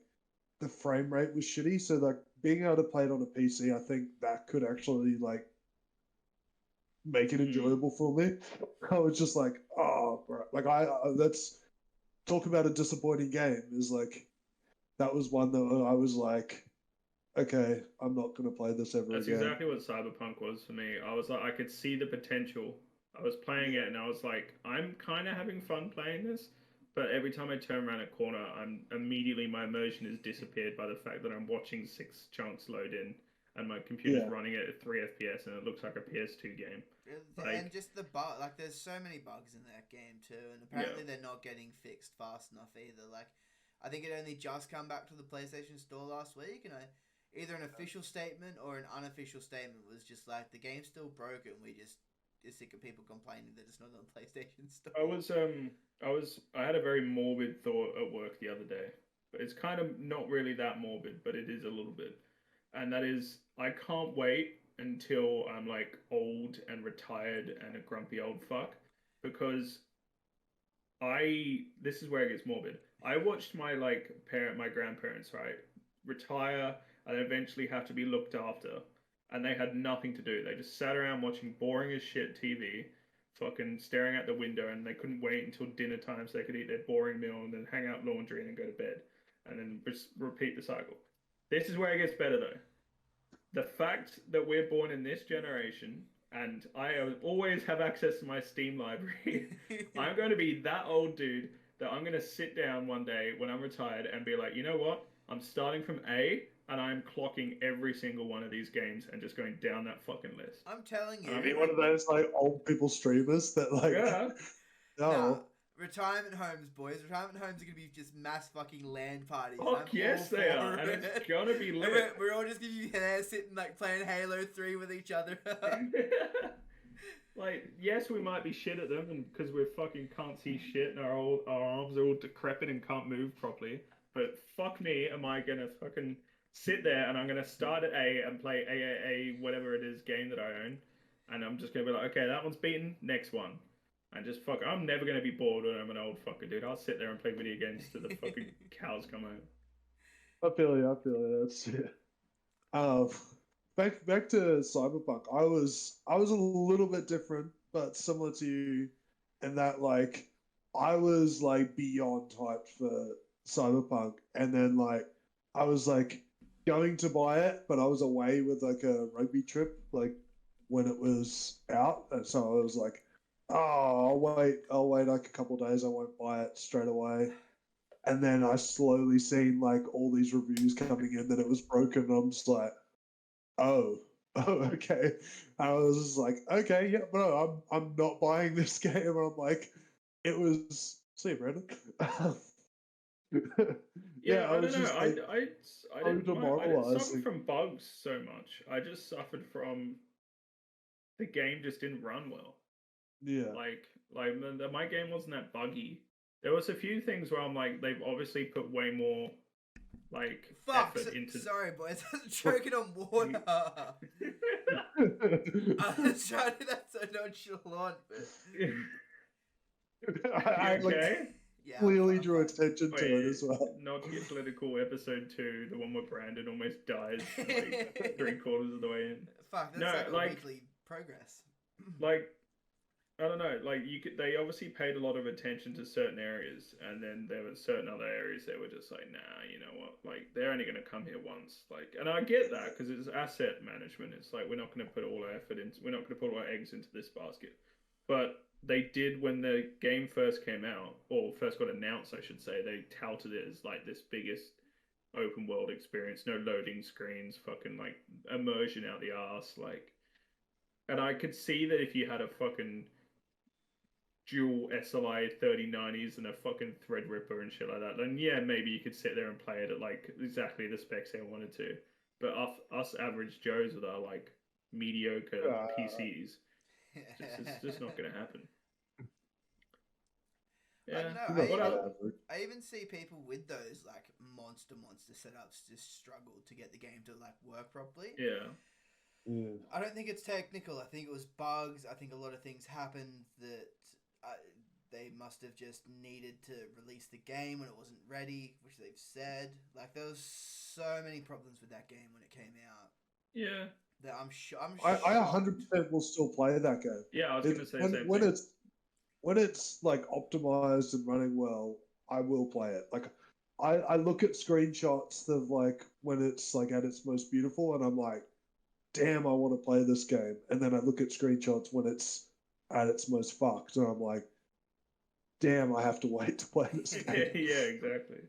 the frame rate was shitty. So like being able to play it on a PC, I think that could actually like make it enjoyable for me. I was just like, oh, bro. Like that's talk about a disappointing game. Is like that was one that I was like, okay, I'm not gonna play this ever again. That's exactly what Cyberpunk was for me. I was like, I could see the potential. I was playing it and I was like, I'm kind of having fun playing this, but every time I turn around a corner, my immersion is disappeared by the fact that I'm watching 6 chunks load in and my computer's running it at 3 FPS and it looks like a PS2 game. And just the bug, like there's so many bugs in that game too, and apparently they're not getting fixed fast enough either. Like, I think it only just come back to the PlayStation Store last week, and either an official statement or an unofficial statement was just like, the game's still broken, we just are sick of people complaining that it's not on the PlayStation Store. I had a very morbid thought at work the other day, but it's kind of not really that morbid, but it is a little bit. And that is, I can't wait until I'm like old and retired and a grumpy old fuck, because this is where it gets morbid. I watched my my grandparents, right, retire and eventually have to be looked after, and they had nothing to do. They just sat around watching boring as shit TV, fucking staring out the window, and they couldn't wait until dinner time so they could eat their boring meal and then hang out laundry and then go to bed, and then just repeat the cycle. This is where it gets better though. The fact that we're born in this generation, and I always have access to my Steam library, I'm going to be that old dude that I'm going to sit down one day when I'm retired and be like, you know what? I'm starting from A, and I'm clocking every single one of these games and just going down that fucking list. I'm telling you. I mean, one of those like old people streamers that like. Yeah. Nah, retirement homes, boys. Retirement homes are gonna be just mass fucking LAN parties. Fuck yes, they are, and it's gonna be lit. We're all just gonna be there sitting like playing Halo 3 with each other. Like, yes, we might be shit at them, and because we fucking can't see shit, and our arms are all decrepit and can't move properly. But fuck me, am I gonna fucking sit there and I'm gonna start at A and play A whatever it is game that I own, and I'm just gonna be like, okay, that one's beaten, next one, and just fuck. I'm never gonna be bored when I'm an old fucker, dude. I'll sit there and play video games till the fucking cows come home. I feel you. I feel you. That's it. Um, back to Cyberpunk. I was a little bit different, but similar to you, in that like I was like beyond hyped for Cyberpunk, and then like I was like going to buy it, but I was away with like a rugby trip like when it was out, and so I was like, oh, I'll wait like a couple of days. I won't buy it straight away. And then I slowly seen like all these reviews coming in that it was broken. And I'm just like, oh, oh, okay. I was just like, okay, yeah, but no, I'm not buying this game. And I'm like, it was. See you, Brandon. Yeah, I I was don't know. just like, I didn't suffer from bugs so much. I just suffered from the game just didn't run well. yeah, My game wasn't that buggy. There was a few things where I'm like, they've obviously put way more like Fuck, effort into. sorry, boys. I'm choking on water. I was trying to do that so nonchalant, but I You like, okay? yeah, clearly I'm drew fine. attention to it as well. Not to get political, episode 2, the one where Brandon almost dies like 3/4 of the way in. Fuck, that's No, like a like- weekly progress. Like, I don't know. Like they obviously paid a lot of attention to certain areas, and then there were certain other areas they were just like, nah, you know what? Like they're only gonna come here once. Like, and I get that because it's asset management. It's like we're not gonna put all our effort into, we're not gonna put all our eggs into this basket. But they did when the game first came out, or first got announced, I should say. They touted it as like this biggest open world experience, no loading screens, fucking like immersion out the arse, like. And I could see that if you had a fucking dual SLI 3090s and a fucking Threadripper and shit like that, then yeah, maybe you could sit there and play it at like exactly the specs they wanted to. But us average Joes with our like mediocre PCs, it's just not going to happen. I Yeah. don't know. What I even see people with those like monster setups just struggle to get the game to like work properly. Yeah. Yeah. I don't think it's technical. I think it was bugs. I think a lot of things happened that they must have just needed to release the game when it wasn't ready, which they've said. Like there was so many problems with that game when it came out. Yeah. That I'm sure. I 100% will still play that game. Yeah, I was going to say the same when thing. when it's like optimized and running well, I will play it. Like I look at screenshots of like when it's like at its most beautiful, and I'm like, damn, I want to play this game. And then I look at screenshots when it's at its most fucked, and I'm like, damn, I have to wait to play this game. Yeah, exactly.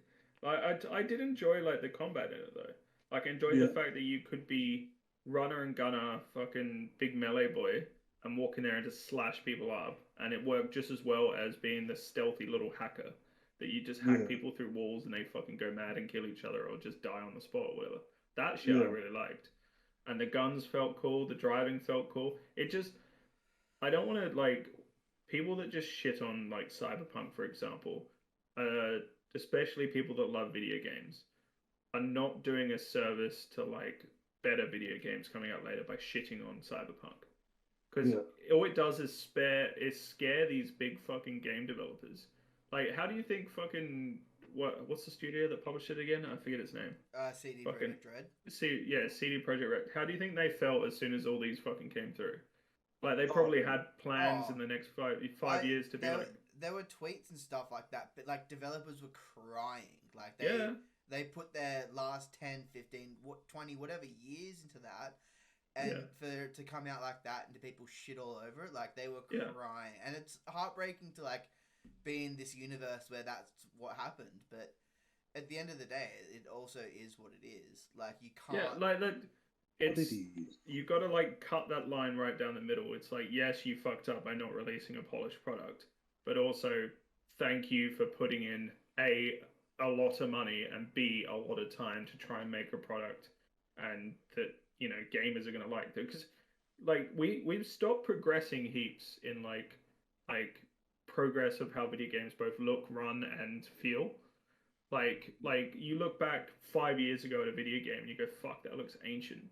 I did enjoy like the combat in it though. Like I enjoyed the fact that you could be runner and gunner, fucking big melee boy, and walk in there and just slash people up, and it worked just as well as being the stealthy little hacker that you just hack people through walls and they fucking go mad and kill each other or just die on the spot or whatever. That shit I really liked. And the guns felt cool, the driving felt cool. It just, I don't want to like people that just shit on like Cyberpunk, for example, especially people that love video games, are not doing a service to like better video games coming out later by shitting on Cyberpunk. Because all it does is scare these big fucking game developers. Like, how do you think fucking what's the studio that published it again? I forget its name. CD fucking Projekt Red. CD Projekt Red. How do you think they felt as soon as all these fucking came through? Like they probably had plans in the next five years to be like. There were tweets and stuff like that, but like developers were crying. Like they put their last 10, 15, 20, whatever years into that. And for it to come out like that and to people shit all over it, like they were crying. And it's heartbreaking to like be in this universe where that's what happened. But at the end of the day, it also is what it is. Like you can't. Yeah, like you got to like cut that line right down the middle. It's like, yes, you fucked up by not releasing a polished product, but also thank you for putting in a lot of money and B, a lot of time to try and make a product and that, you know, gamers are going to like. Because we've stopped progressing heaps in like progress of how video games both look, run, and feel. Like you look back 5 years ago at a video game and you go, fuck, that looks ancient.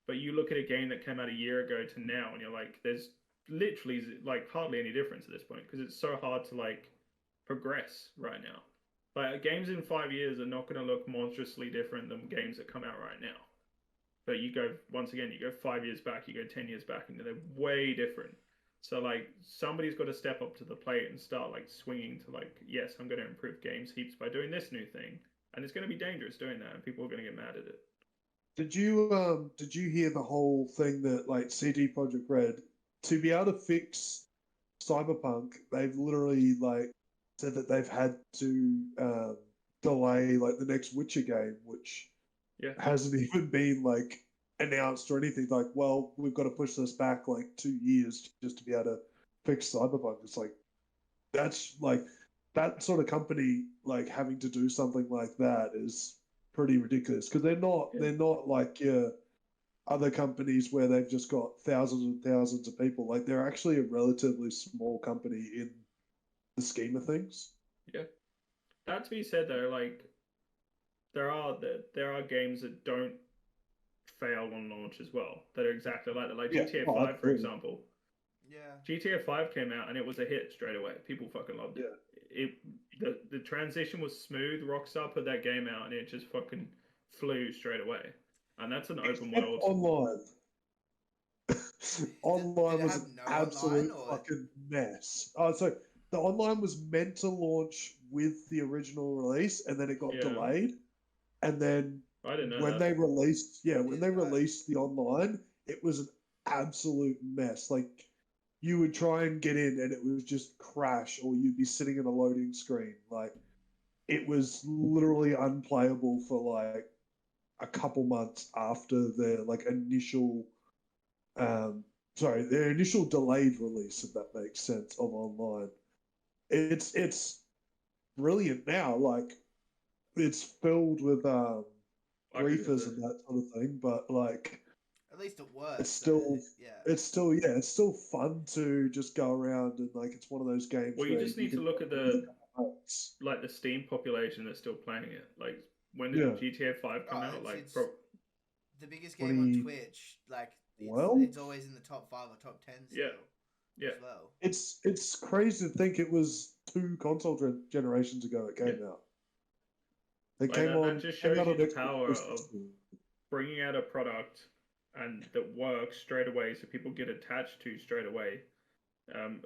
But you look at a game that came out a year ago to now, and you're like, there's literally like hardly any difference at this point because it's so hard to like progress right now. Like games in 5 years are not going to look monstrously different than games that come out right now. But you go once again, you go 5 years back, you go 10 years back, and they're way different. So like somebody's got to step up to the plate and start like swinging to like, yes, I'm going to improve games heaps by doing this new thing, and it's going to be dangerous doing that, and people are going to get mad at it. Did you hear the whole thing that like CD Projekt Red to be able to fix Cyberpunk, they've literally like said that they've had to delay like the next Witcher game, which hasn't even been like announced or anything. Like, well, we've got to push this back like 2 years just to be able to fix Cyberpunk. It's like that's like that sort of company like having to do something like that is pretty ridiculous because they're not like other companies where they've just got thousands and thousands of people. Like they're actually a relatively small company in the scheme of things. Yeah. That to be said though, like there are games that don't fail on launch as well that are exactly like that. Like GTA 5, for example. Yeah. GTA 5 came out and it was a hit straight away. People fucking loved it. The transition was smooth. Rockstar put that game out and it just fucking flew straight away. And that's an open world. Online. Online was an absolute fucking mess. Oh, so the online was meant to launch with the original release and then it got delayed. And then I didn't know when they released the online, it was an absolute mess. Like you would try and get in and it would just crash or you'd be sitting in a loading screen. Like it was literally unplayable for like a couple months after their like initial their initial delayed release, if that makes sense, of online. It's brilliant now. Like it's filled with griefers and that sort of thing, but like at least it works. It's still fun to just go around and like it's one of those games. Well, you just need to look at the Steam population that's still playing it. Like when did GTA 5 come out? Like the biggest game on Twitch. Like it's always in the top 5 or top 10. Still, yeah. As well. It's crazy to think it was 2 console generations ago it came out. It came on. That just shows you the power of bringing out a product and that works straight away, so people get attached to straight away.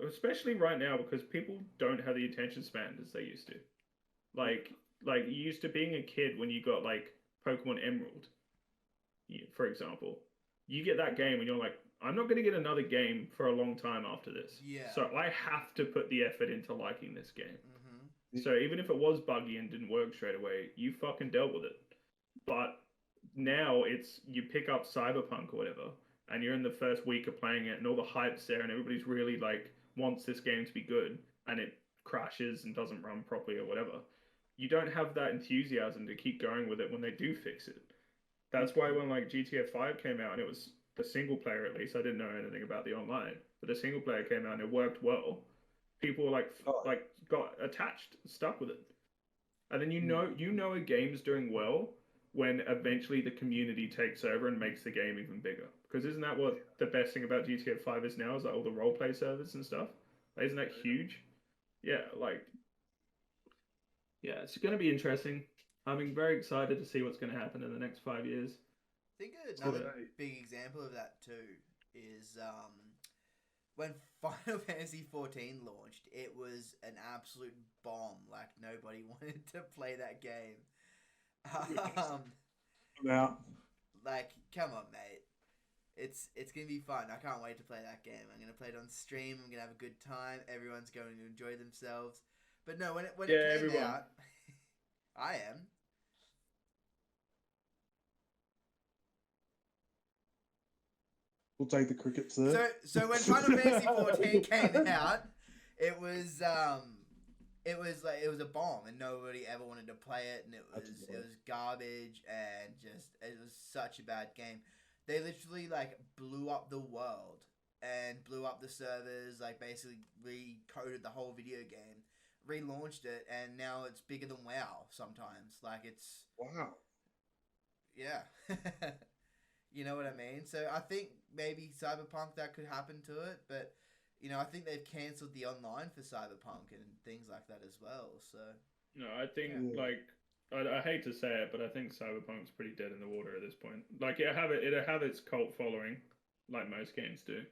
Especially right now because people don't have the attention span as they used to. Like you used to being a kid when you got like Pokemon Emerald, for example. You get that game and you're like, I'm not going to get another game for a long time after this. Yeah. So I have to put the effort into liking this game. Mm-hmm. So even if it was buggy and didn't work straight away, you fucking dealt with it. But now it's you pick up Cyberpunk or whatever, and you're in the first week of playing it, and all the hype's there, and everybody's really like wants this game to be good, and it crashes and doesn't run properly or whatever. You don't have that enthusiasm to keep going with it when they do fix it. That's why when like GTA 5 came out and it was the single player, at least I didn't know anything about the online, but the single player came out and it worked well. People like got attached, stuck with it, and then you know a game's doing well when eventually the community takes over and makes the game even bigger. Because isn't that what the best thing about GTA 5 is now? Is like all the roleplay servers and stuff. Like, isn't that huge? Yeah, it's going to be interesting. I'm very excited to see what's going to happen in the next 5 years. I think another big example of that too is when Final Fantasy 14 launched. It was an absolute bomb. Like nobody wanted to play that game. Like, come on, mate. It's gonna be fun. I can't wait to play that game. I'm gonna play it on stream. I'm gonna have a good time. Everyone's going to enjoy themselves. But no, when it came out, I am. We'll take the cricket, sir. So when Final Fantasy 14 came out, it was a bomb and nobody ever wanted to play it, and it was garbage and it was such a bad game. they literally like blew up the world and blew up the servers, like basically recoded the whole video game, relaunched it, and now it's bigger than WoW sometimes. Like it's Wow. yeah. You know what I mean? So I think maybe Cyberpunk that could happen to it, but you know, I think they've cancelled the online for Cyberpunk and things like that as well. So No, I think Yeah. like I hate to say it, but I think Cyberpunk's pretty dead in the water at this point. Like it'll have its cult following, like most games do,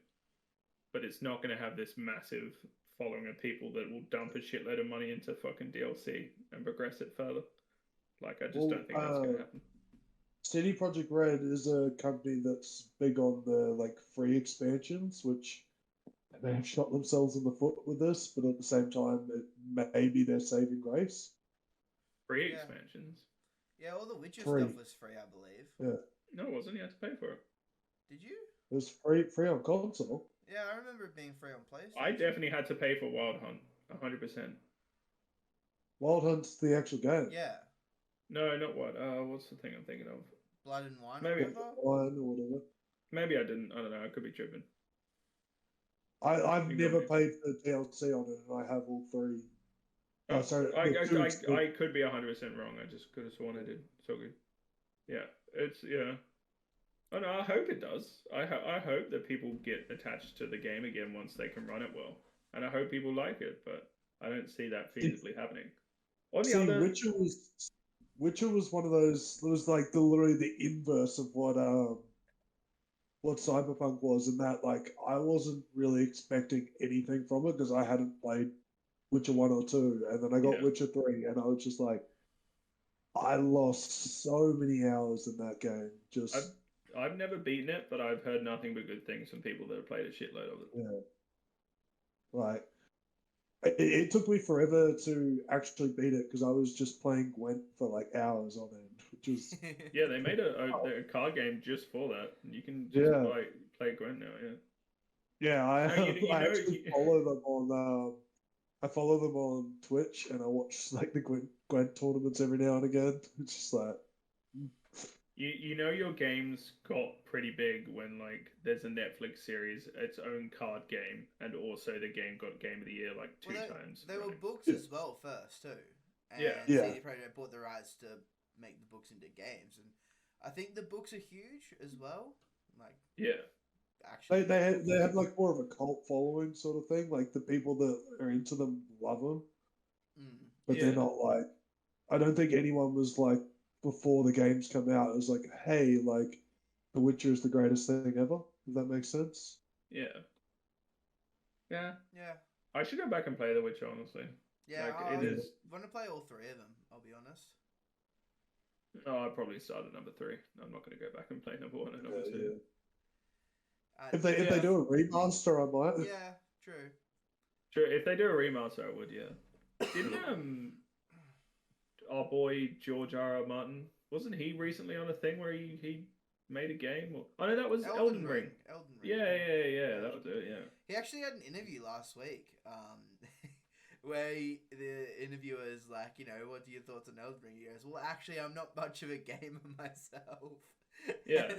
but it's not going to have this massive following of people that will dump a shitload of money into fucking DLC and progress it further. Like I just don't think that's going to happen. CD Projekt Red is a company that's big on the like free expansions, which they have shot themselves in the foot with this, but at the same time, it may be their saving grace. Free Yeah. expansions? yeah, all the Witcher Free. stuff was free, I believe. Yeah, No, it wasn't. You had to pay for it. Did you? it was free on console. Yeah, I remember it being free on PlayStation. I definitely had to pay for Wild Hunt, 100%. Wild Hunt's the actual game. Yeah, No, not what. What's the thing I'm thinking of? Blood and Wine. Maybe. Or whatever? One or whatever. Maybe I didn't. I don't know. I could be tripping. I've You never got paid for DLC on it, and I have all three. Oh, sorry, I the two could be 100% wrong. I just could have sworn I did. So good. Yeah, it's yeah. Oh no, I hope it does. I hope that people get attached to the game again once they can run it well, and I hope people like it. But I don't see that feasibly happening. On the See, other, Witcher was one of those. It was like literally the inverse of what Cyberpunk was, in that like I wasn't really expecting anything from it because I hadn't played Witcher 1 or 2, and then I got Yeah. Witcher 3, and I was just like, I lost so many hours in that game. Just I've never beaten it, but I've heard nothing but good things from people that have played a shitload of it. yeah, like it took me forever to actually beat it because I was just playing Gwent for like hours on end, which is Yeah, they made a card game just for that. You can just Yeah. play Gwent now. Yeah. yeah. I No, you I know- actually follow them on I follow them on Twitch, and I watch like the Gwent tournaments every now and again. It's just like You know your games got pretty big when like there's a Netflix series, its own card game, and also the game got Game of the Year like two times. They were running. books Yeah. as well first too. And Yeah. Yeah. CD Projekt bought the rights to make the books into games, and I think the books are huge as well. Like Yeah. actually, they have like more of a cult following sort of thing. Like the people that are into them love them, Mm. but Yeah. they're not like. I don't think anyone was like before the games come out. It was like, hey, like The Witcher is the greatest thing ever. If that makes sense. Yeah. Yeah. Yeah, I should go back and play The Witcher, honestly. yeah. Like, I it is- want to play all three of them. I'll be honest. Oh, I'll probably start at number 3. I'm not going to go back and play number 1 and number 2. If they Yeah. do a remaster, I might. Yeah, true. Sure, if they do a remaster, I would, yeah. Didn't our boy George R. R. Martin, wasn't he recently on a thing where he made a game? Or, oh no, that was Elden Ring. Elden Ring. Yeah, that was it, yeah. He actually had an interview last week, where the interviewer is like, you know, what are your thoughts on Elden Ring? He goes, well, actually, I'm not much of a gamer myself. Yeah.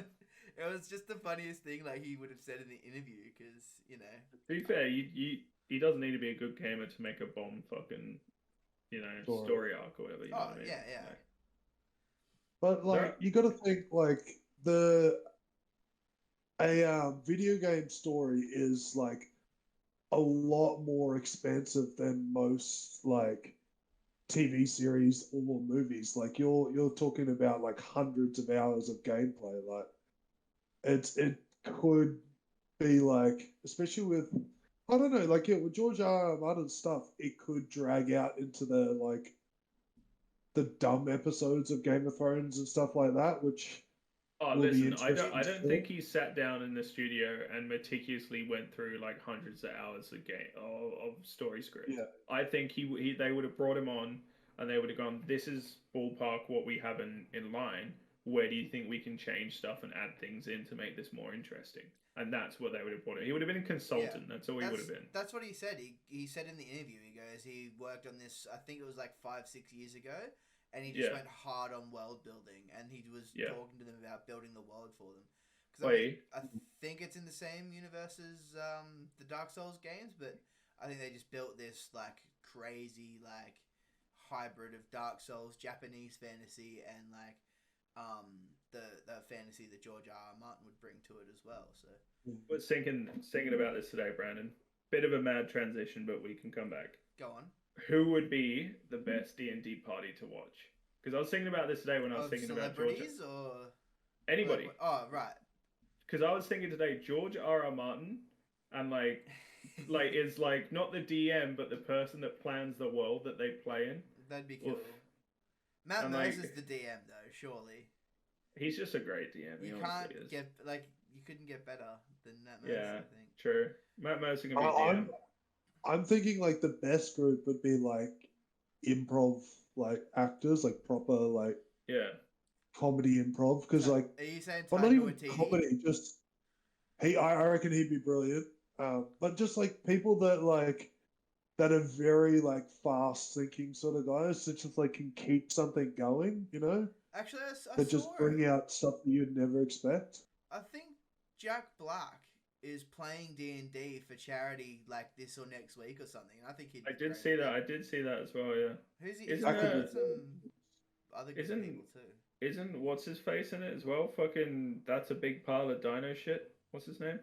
It was just the funniest thing, like he would have said in the interview, because you know. To be fair, he doesn't need to be a good gamer to make a bomb fucking, story arc or whatever. You know what I mean? Yeah. Like, But like, There- you got to think like a video game story is like a lot more expansive than most like TV series or movies. Like you're talking about like hundreds of hours of gameplay. Like it could be like, especially with I don't know, like with George R. R. Martin stuff, it could drag out into the dumb episodes of Game of Thrones and stuff like that, which Oh, will be listen, I don't interesting still. think he sat down in the studio and meticulously went through like hundreds of hours of story script. Yeah. I think they would have brought him on and they would have gone, this is ballpark what we have in line. Where do you think we can change stuff and add things in to make this more interesting? And that's what they would have brought in. He would have been a consultant. That's all he would have been. That's what he said. He said in the interview, he goes, he worked on this, I think it was like 5-6 years ago, and he just went hard on world building, and he was talking to them about building the world for them. 'Cause Wait. I think it's in the same universe as the Dark Souls games, but I think they just built this like crazy like hybrid of Dark Souls, Japanese fantasy, and like the fantasy that George R. R. Martin would bring to it as well. So Was thinking about this today, Brandon. Bit of a mad transition, but we can come back. go on. Who would be the best D&D party to watch? Because I was thinking about this today when I was Of thinking about George. celebrities or Anybody. oh right. Because I was thinking today, George R. R. Martin, and like is like not the DM, but the person that plans the world that they play in. That'd be cool. Oof. Matt And, Mercer's like, the DM though, surely. He's just a great DM. He You honestly can't is. get like you couldn't get better than Matt Mercer, Yeah, I think. true. Matt Mercer can be I'm DM. I'm thinking like the best group would be like improv like actors, like proper like Yeah. comedy improv, because like Are you saying well, not Taika even Waititi? comedy, just I reckon he'd be brilliant. But just like people that are very like fast thinking sort of guys that just like can keep something going, you know, Actually, I that just saw bring it. out stuff that you'd never expect. I think Jack Black is playing D&D for charity like this or next week or something. I think he'd. I be did great see at that. it. I did see that as well. Yeah. Who's he? Isn't He's got that- some other good isn't- people too. Isn't what's his face in it as well? Fucking, that's a big pile of dino shit. What's his name?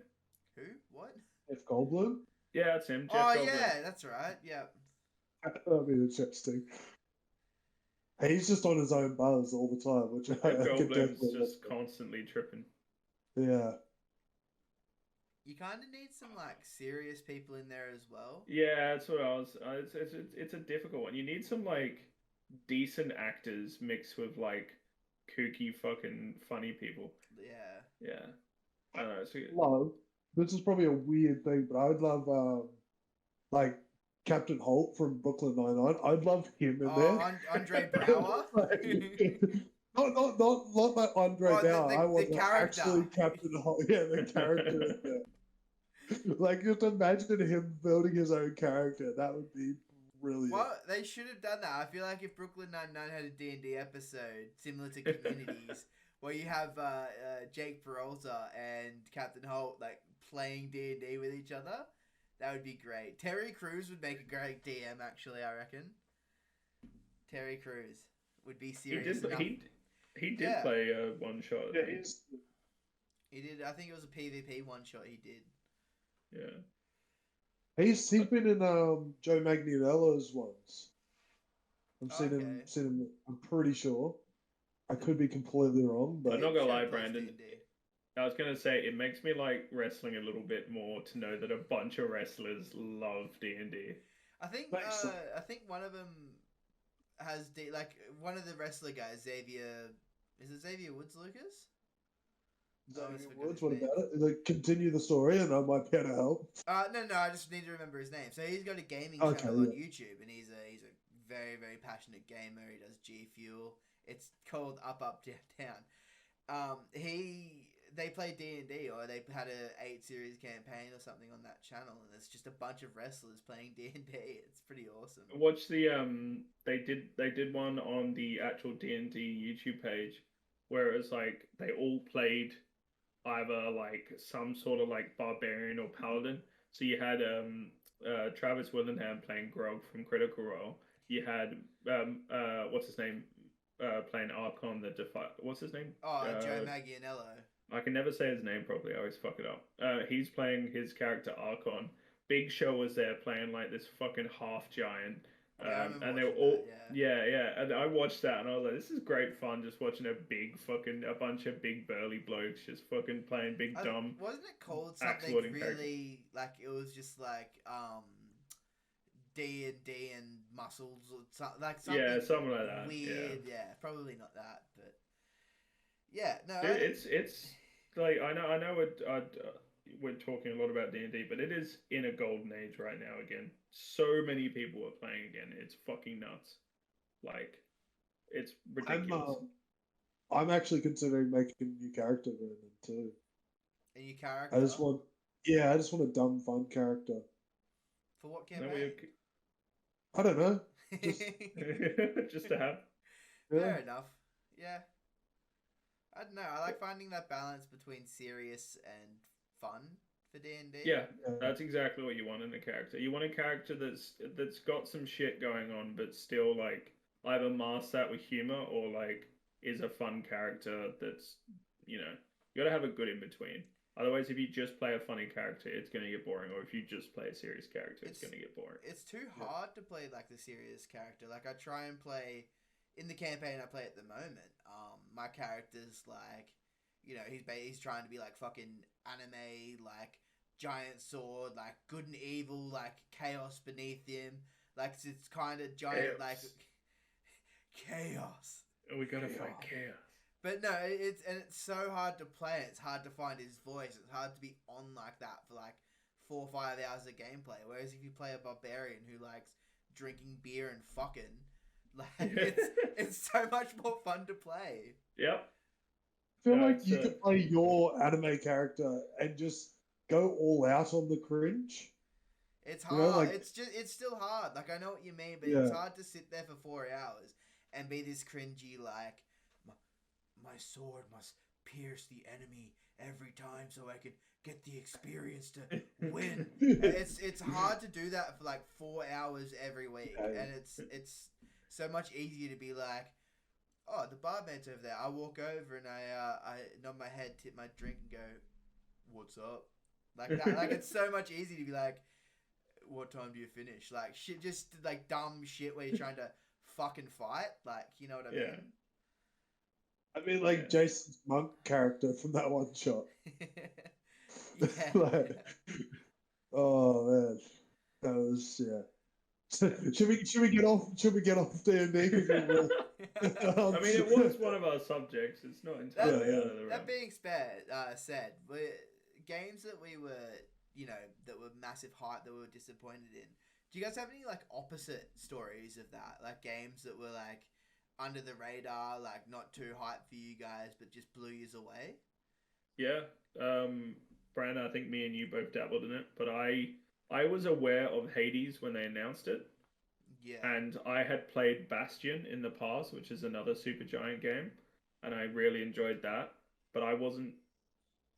Who? What? Jeff Goldblum. Yeah, that's him. Jeff Oh Goldblum. yeah, that's right. Yeah. That'd be interesting. He's just on his own buzz all the time, which Jeff I could Goldblum's definitely. just constantly tripping. Yeah. You kind of need some like serious people in there as well. Yeah, that's what I was. It's a difficult one. You need some like decent actors mixed with like kooky fucking funny people. Yeah. Yeah. I don't know. So, Love. This is probably a weird thing, but I would love like Captain Holt from Brooklyn Nine-Nine. I'd love him in there. Andre Brower. not like Andre Oh, Bauer. I the want character. actually Captain Holt. Yeah, the character in there. Like, just imagine him building his own character. That would be brilliant. Well, they should have done that. I feel like if Brooklyn Nine-Nine had a D&D episode similar to Communities, where you have Jake Peralta and Captain Holt like playing D&D with each other, that would be great. Terry Crews would make a great DM, actually, I reckon. Terry Crews would be serious enough. He did Yeah. play one shot. Yeah, He did. I think it was a PvP one shot he did. Yeah. he's been in Joe Manganiello's ones. I've seen Okay. him. I'm pretty sure. I could be completely wrong, but I'm not gonna lie, Show plays Brandon. D&D. I was gonna say it makes me like wrestling a little bit more to know that a bunch of wrestlers love D&D. I think Thanks. I think one of them has like one of the wrestler guys, Xavier. Is it Xavier Woods Lucas? I always forget Woods, his what name. about it? Like, continue the story, and I might be able to help. No, I just need to remember his name. So he's got a gaming Okay, channel on yeah. YouTube, and he's a very very passionate gamer. He does G Fuel. It's called Up Up Down Down. They play D&D, or they had a 8 series campaign or something on that channel, and it's just a bunch of wrestlers playing D&D. It's pretty awesome. Watch the they did one on the actual D&D YouTube page where it was like they all played either like some sort of like barbarian or paladin. So you had Travis Willingham playing Grog from Critical Role. You had what's his name playing Archon the what's his name? Joe Manganiello. I can never say his name properly. I always fuck it up. He's playing his character Archon. Big Show was there playing like this fucking half giant. Yeah, I remember And they were watching all that, yeah. And I watched that and I was like, this is great fun just watching a bunch of big burly blokes just fucking playing big dumb. Wasn't it called axe something wielding really like it was just like D&D and muscles or something like something Yeah, something like that. weird. Yeah, probably not that, but yeah, no. It's like I know we're talking a lot about D&D, but it is in a golden age right now again. So many people are playing again. It's fucking nuts. Like, it's ridiculous. I'm actually considering making a new character version too. A new character. I just want a dumb fun character. For what No, campaign? I don't know. just to have. Fair enough. Yeah. I don't know. I like finding that balance between serious and fun for D&D. Yeah, that's exactly what you want in a character. You want a character that's got some shit going on, but still like either mask that with humor or like is a fun character that's you gotta have a good in between. Otherwise, if you just play a funny character, it's gonna get boring. Or if you just play a serious character, it's gonna get boring. It's too hard to play like the serious character. Like I try and play in the campaign I play at the moment. My character's like, he's trying to be like fucking anime, like giant sword, like good and evil, like chaos beneath him. Like it's kind of giant, chaos. like chaos. We gotta fight chaos. But no, it's so hard to play. It's hard to find his voice. It's hard to be on like that for like 4 or 5 hours of gameplay. Whereas if you play a barbarian who likes drinking beer and fucking, like it's so much more fun to play. Yep. I feel like you could play your anime character and just go all out on the cringe. It's hard. It's still hard. Like I know what you mean, but it's hard to sit there for 4 hours and be this cringy like my sword must pierce the enemy every time so I could get the experience to win. It's hard to do that for like 4 hours every week, and it's so much easier to be like, oh, the barmaid's over there. I walk over and I nod my head, tip my drink, and go, "What's up?" Like that. Like it's so much easier to be like, "What time do you finish?" Like shit, just like dumb shit where you're trying to fucking fight. Like you know what I mean? I mean, like Jason's monk character from that one shot. Oh man, that was Should we get off? Should we get off D&D? I mean, it was one of our subjects. It's not entirely out of the realm. That being said, games that we were, that were massive hype that we were disappointed in. Do you guys have any like opposite stories of that? Like games that were like under the radar, like not too hype for you guys, but just blew you away? Yeah, Brandon, I think me and you both dabbled in it, but I was aware of Hades when they announced it. Yeah. And I had played Bastion in the past, which is another Supergiant game, and I really enjoyed that. But I wasn't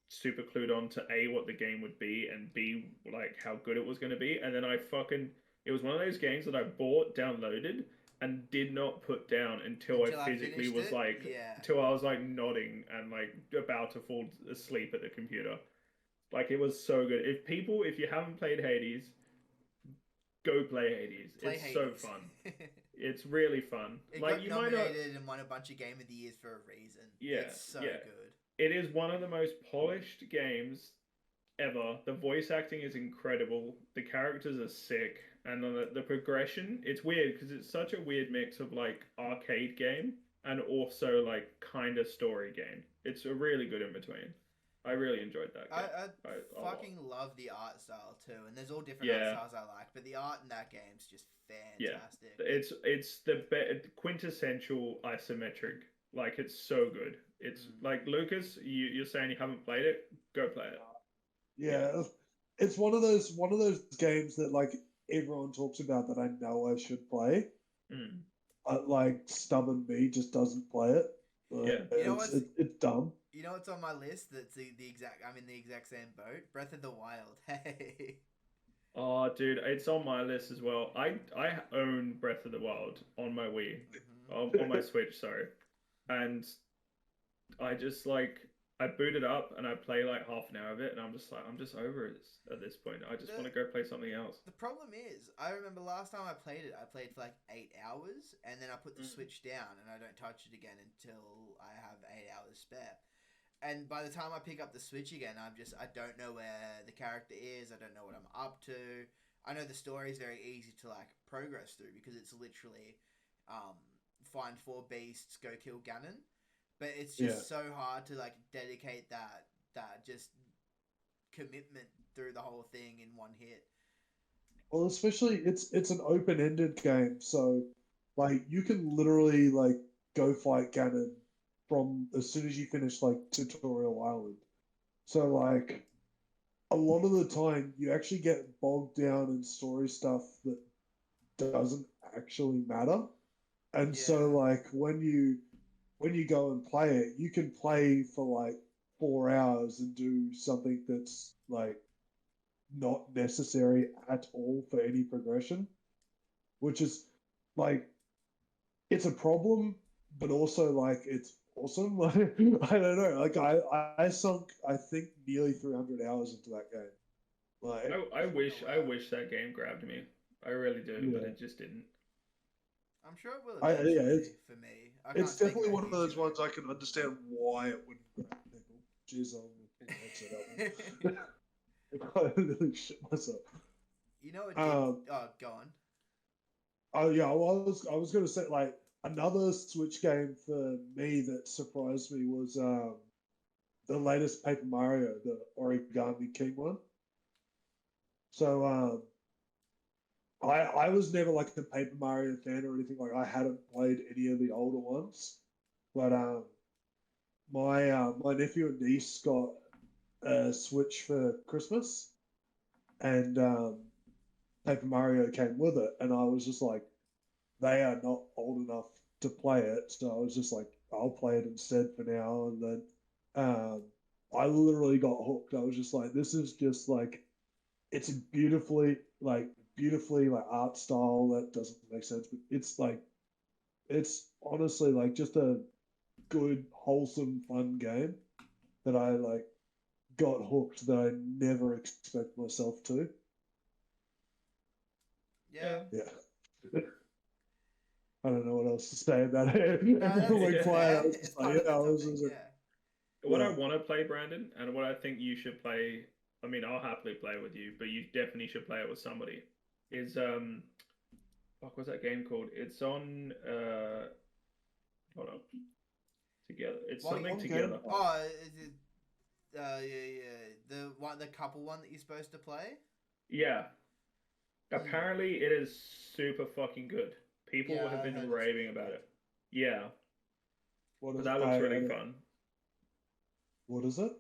super clued on to A, what the game would be, and B, like how good it was going to be. And then it was one of those games that I bought, downloaded, and did not put down until I physically was until I was like nodding and like about to fall asleep at the computer. Like it was so good. If you haven't played Hades, go play Hades. It's so fun. It's really fun. It got nominated and won a bunch of Game of the Years for a reason. Yeah, it's so good. It is one of the most polished games ever. The voice acting is incredible. The characters are sick, and the progression. It's weird because it's such a weird mix of like arcade game and also like kind of story game. It's a really good in between. I really enjoyed that game. I fucking love the art style too, and there's all different art styles I like, but the art in that game's just fantastic. Yeah. It's the quintessential isometric. Like it's so good. It's like Lucas, you're saying you haven't played it? Go play it. Yeah, it's one of those games that like everyone talks about that I know I should play. Like stubborn me just doesn't play it. It's dumb. You know what's on my list? That's I'm in the exact same boat. Breath of the Wild. Hey. Oh, dude, it's on my list as well. I own Breath of the Wild on my Wii, on my Switch, sorry, and I just I boot it up and I play like half an hour of it, and I'm just over it at this point. I just want to go play something else. The problem is, I remember last time I played it, I played for like 8 hours, and then I put the Switch down and I don't touch it again until I have 8 hours spare. And by the time I pick up the Switch again, I don't know where the character is. I don't know what I'm up to. I know the story is very easy to like progress through because it's literally find 4 beasts, go kill Ganon. But it's just so hard to like dedicate that just commitment through the whole thing in one hit. Well, especially it's an open-ended game, so like you can literally like go fight Ganon from as soon as you finish like Tutorial Island. So like a lot of the time you actually get bogged down in story stuff that doesn't actually matter. And so like when you when you go and play it, you can play for like 4 hours and do something that's like not necessary at all for any progression, which is like it's a problem, but also like it's awesome. Like I don't know. Like I sunk I think nearly 300 hours into that game. Like I wish that game grabbed me. I really do, but it just didn't. I'm sure it will I eventually yeah, for me. it's definitely one of those ones I can understand why it wouldn't grab people. Jeez, I'm gonna answer that one. I really shit myself. You know what? Oh, go on. Oh yeah, well, I was gonna say like another Switch game for me that surprised me was the latest Paper Mario, the Origami King one. So I was never like a Paper Mario fan or anything. Like I hadn't played any of the older ones, but my nephew and niece got a Switch for Christmas, and Paper Mario came with it, and I was just like, they are not old enough to play it, so I was just like, I'll play it instead for now, and then I literally got hooked. I was just like, this is just like, it's a beautifully like art style that doesn't make sense, but it's like, it's honestly like just a good, wholesome, fun game that I like got hooked that I never expect myself to. Yeah. Yeah. I don't know what else to say about it. No, that's Like, fair. I was It's just part like, of the yeah, I was topic, just like, yeah. What I want to play, Brandon, and what I think you should play. I mean, I'll happily play with you, but you definitely should play it with somebody. Is fuck, what's that game called? It's on hold on, together. It's Well, something okay. together. Oh, is it? The couple one that you're supposed to play. Yeah. Apparently, it is super fucking good. People Yeah, have I been heard it's raving really about good. it. Yeah, what but is that it? looks really fun. What is it?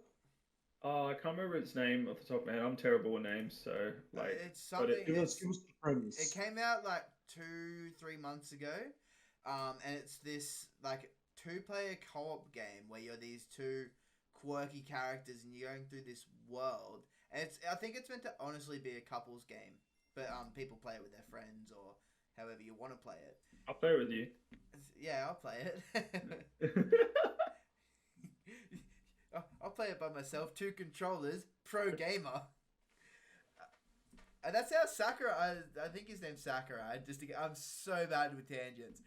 Oh, I can't remember its name off the top of my head. I'm terrible with names, so like. It's But something. Give us the It premise. came out like 2-3 months ago, and it's this like two-player co-op game where you're these two quirky characters and you're going through this world. And I think it's meant to honestly be a couples game, but people play it with their friends or however you want to play it. I'll play with you. Yeah, I'll play it. I'll play it by myself. 2 controllers, pro gamer. And that's how Sakurai. I think his name's Sakurai. I'm so bad with tangents.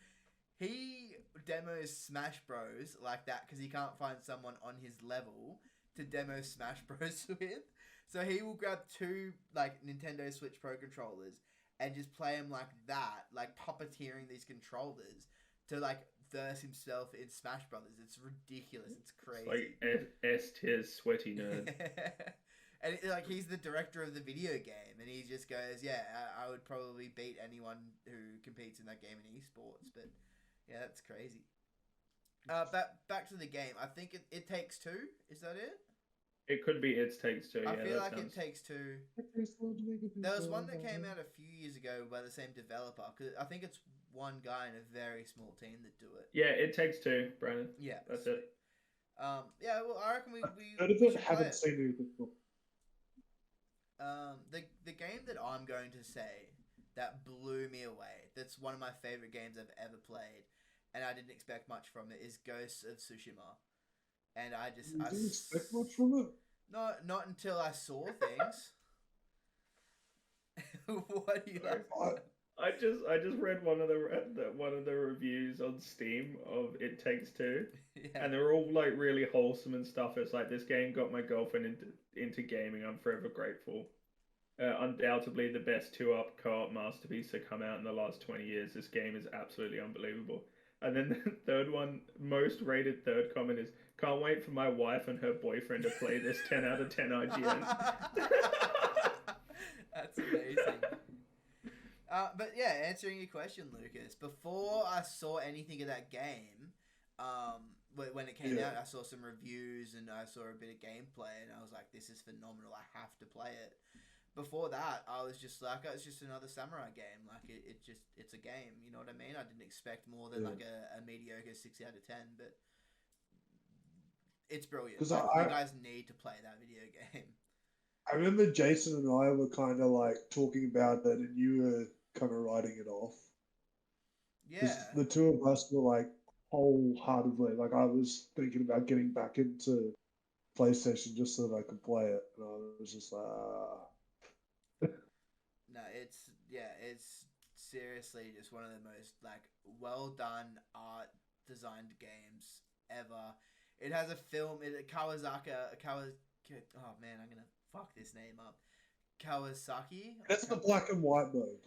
He demos Smash Bros like that because he can't find someone on his level to demo Smash Bros with. So he will grab 2 like Nintendo Switch Pro controllers and just play them like that, like puppeteering these controllers to like verse himself in Smash Brothers. It's ridiculous. It's crazy. It's like S tier sweaty nerd. And like he's the director of the video game, and he just goes, "Yeah, I would probably beat anyone who competes in that game in esports." But yeah, that's crazy. Back to the game. I think it takes 2. Is that it? It could be It Takes Two. I Yeah, feel that like sounds... it takes 2. There was one that came out a few years ago by the same developer. Cause I think it's one guy in a very small team that do it. Yeah, It Takes Two, Brandon. Yeah, That's it. Yeah, well, I reckon we Heard of should it? play Haven't it. seen anything before. The game that I'm going to say that blew me away. That's one of my favorite games I've ever played, and I didn't expect much from it. Is Ghosts of Tsushima, and I didn't expect much from it. Not until I saw things. What do you like? I just read one of the reviews on Steam of It Takes Two, Yeah. and they're all like really wholesome and stuff. It's like, this game got my girlfriend into gaming. I'm forever grateful. Undoubtedly the best 2-up co-op masterpiece to come out in the last 20 years. This game is absolutely unbelievable. And then the third one, most rated third comment is, "Can't wait for my wife and her boyfriend to play this 10 out of 10 IGN." That's amazing. But yeah, answering your question, Lucas, before I saw anything of that game, when it came out, I saw some reviews and I saw a bit of gameplay, and I was like, this is phenomenal. I have to play it. before that, I was just like, oh, it's just another samurai game. Like it's a game. You know what I mean? I didn't expect more than like a mediocre 6 out of 10, but it's brilliant. Because Like, you guys need to play that video game. I remember Jason and I were kind of like talking about that, and you were kind of writing it off. Yeah. The two of us were like wholeheartedly, like I was thinking about getting back into PlayStation just so that I could play it, and I was just like, No, it's seriously just one of the most like well done art designed games ever. It has a film. Oh man, I'm gonna fuck this name up. Kawasaki. that's the black and white mode.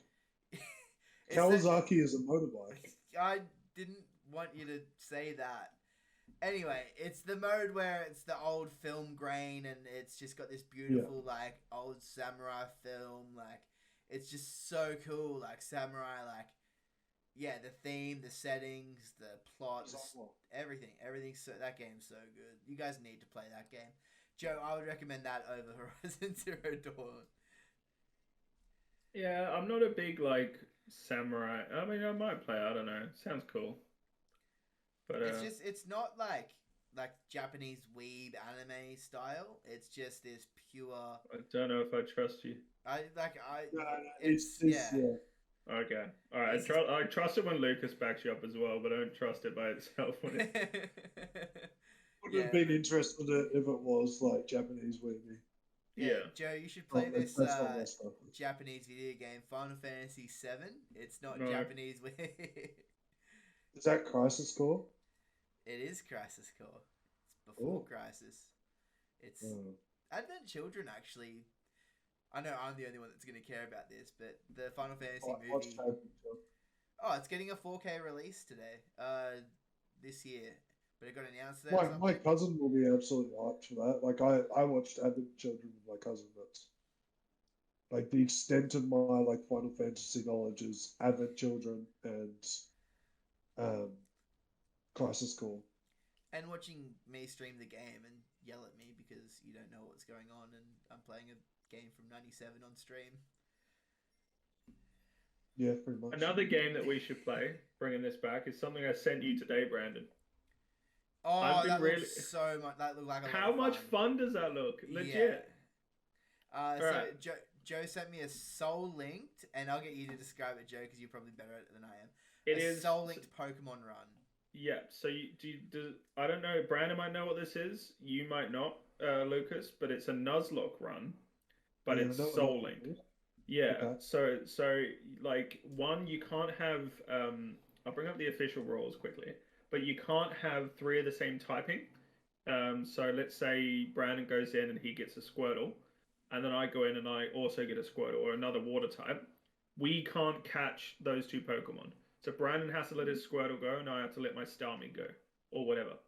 It's Kawasaki is a motorbike. I didn't want you to say that. Anyway, it's the mode where it's the old film grain and it's just got this beautiful like old samurai film. Like it's just so cool. Like samurai, like the theme, the settings, the plot, everything. Everything's that game's so good. You guys need to play that game. Joe, I would recommend that over Horizon Zero Dawn. Yeah, I'm not a big like samurai. I mean, I might play. I don't know. Sounds cool. But it's not like Japanese weeb anime style. It's just this pure. I don't know if I trust you. It's Okay. All right. I trust it when Lucas backs you up as well, but I don't trust it by itself. When it... Would have been interested in it if it was like Japanese weeby. Yeah, Joe, you should play this Japanese video game, Final Fantasy VII. It's not Japanese weeb. Is that Crisis Core? It is Crisis Core. It's before Crisis. It's Advent Children, actually. I know I'm the only one that's going to care about this, but the Final Fantasy movie... Oh, it's getting a 4K release today. This year. But it got announced there. My cousin will be absolutely hyped for that. Like, I watched Advent Children with my cousin. That's like the extent of my like Final Fantasy knowledge is Advent Children and Crisis Core. And watching me stream the game and yell at me because you don't know what's going on and I'm playing a game from 97 on stream. Yeah, pretty much. Another game that we should play, bringing this back, is something I sent you today, Brandon. Oh, that looks so much. That looked like a lot of fun. How much fun does that look? Legit. Yeah. So Joe sent me a Soul Linked, and I'll get you to describe it, Joe, because you're probably better at it than I am. It is Soul Linked Pokemon Run. Yeah. So I don't know. Brandon might know what this is. You might not, Lucas. But it's a Nuzlocke run, but it's Soul Linked. Yeah. Okay. So like one, you can't have. I'll bring up the official rules quickly. But you can't have 3 of the same typing. So let's say Brandon goes in and he gets a Squirtle, and then I go in and I also get a Squirtle or another water type. We can't catch those 2 Pokemon. So Brandon has to let his Squirtle go, and I have to let my Starmie go, or whatever.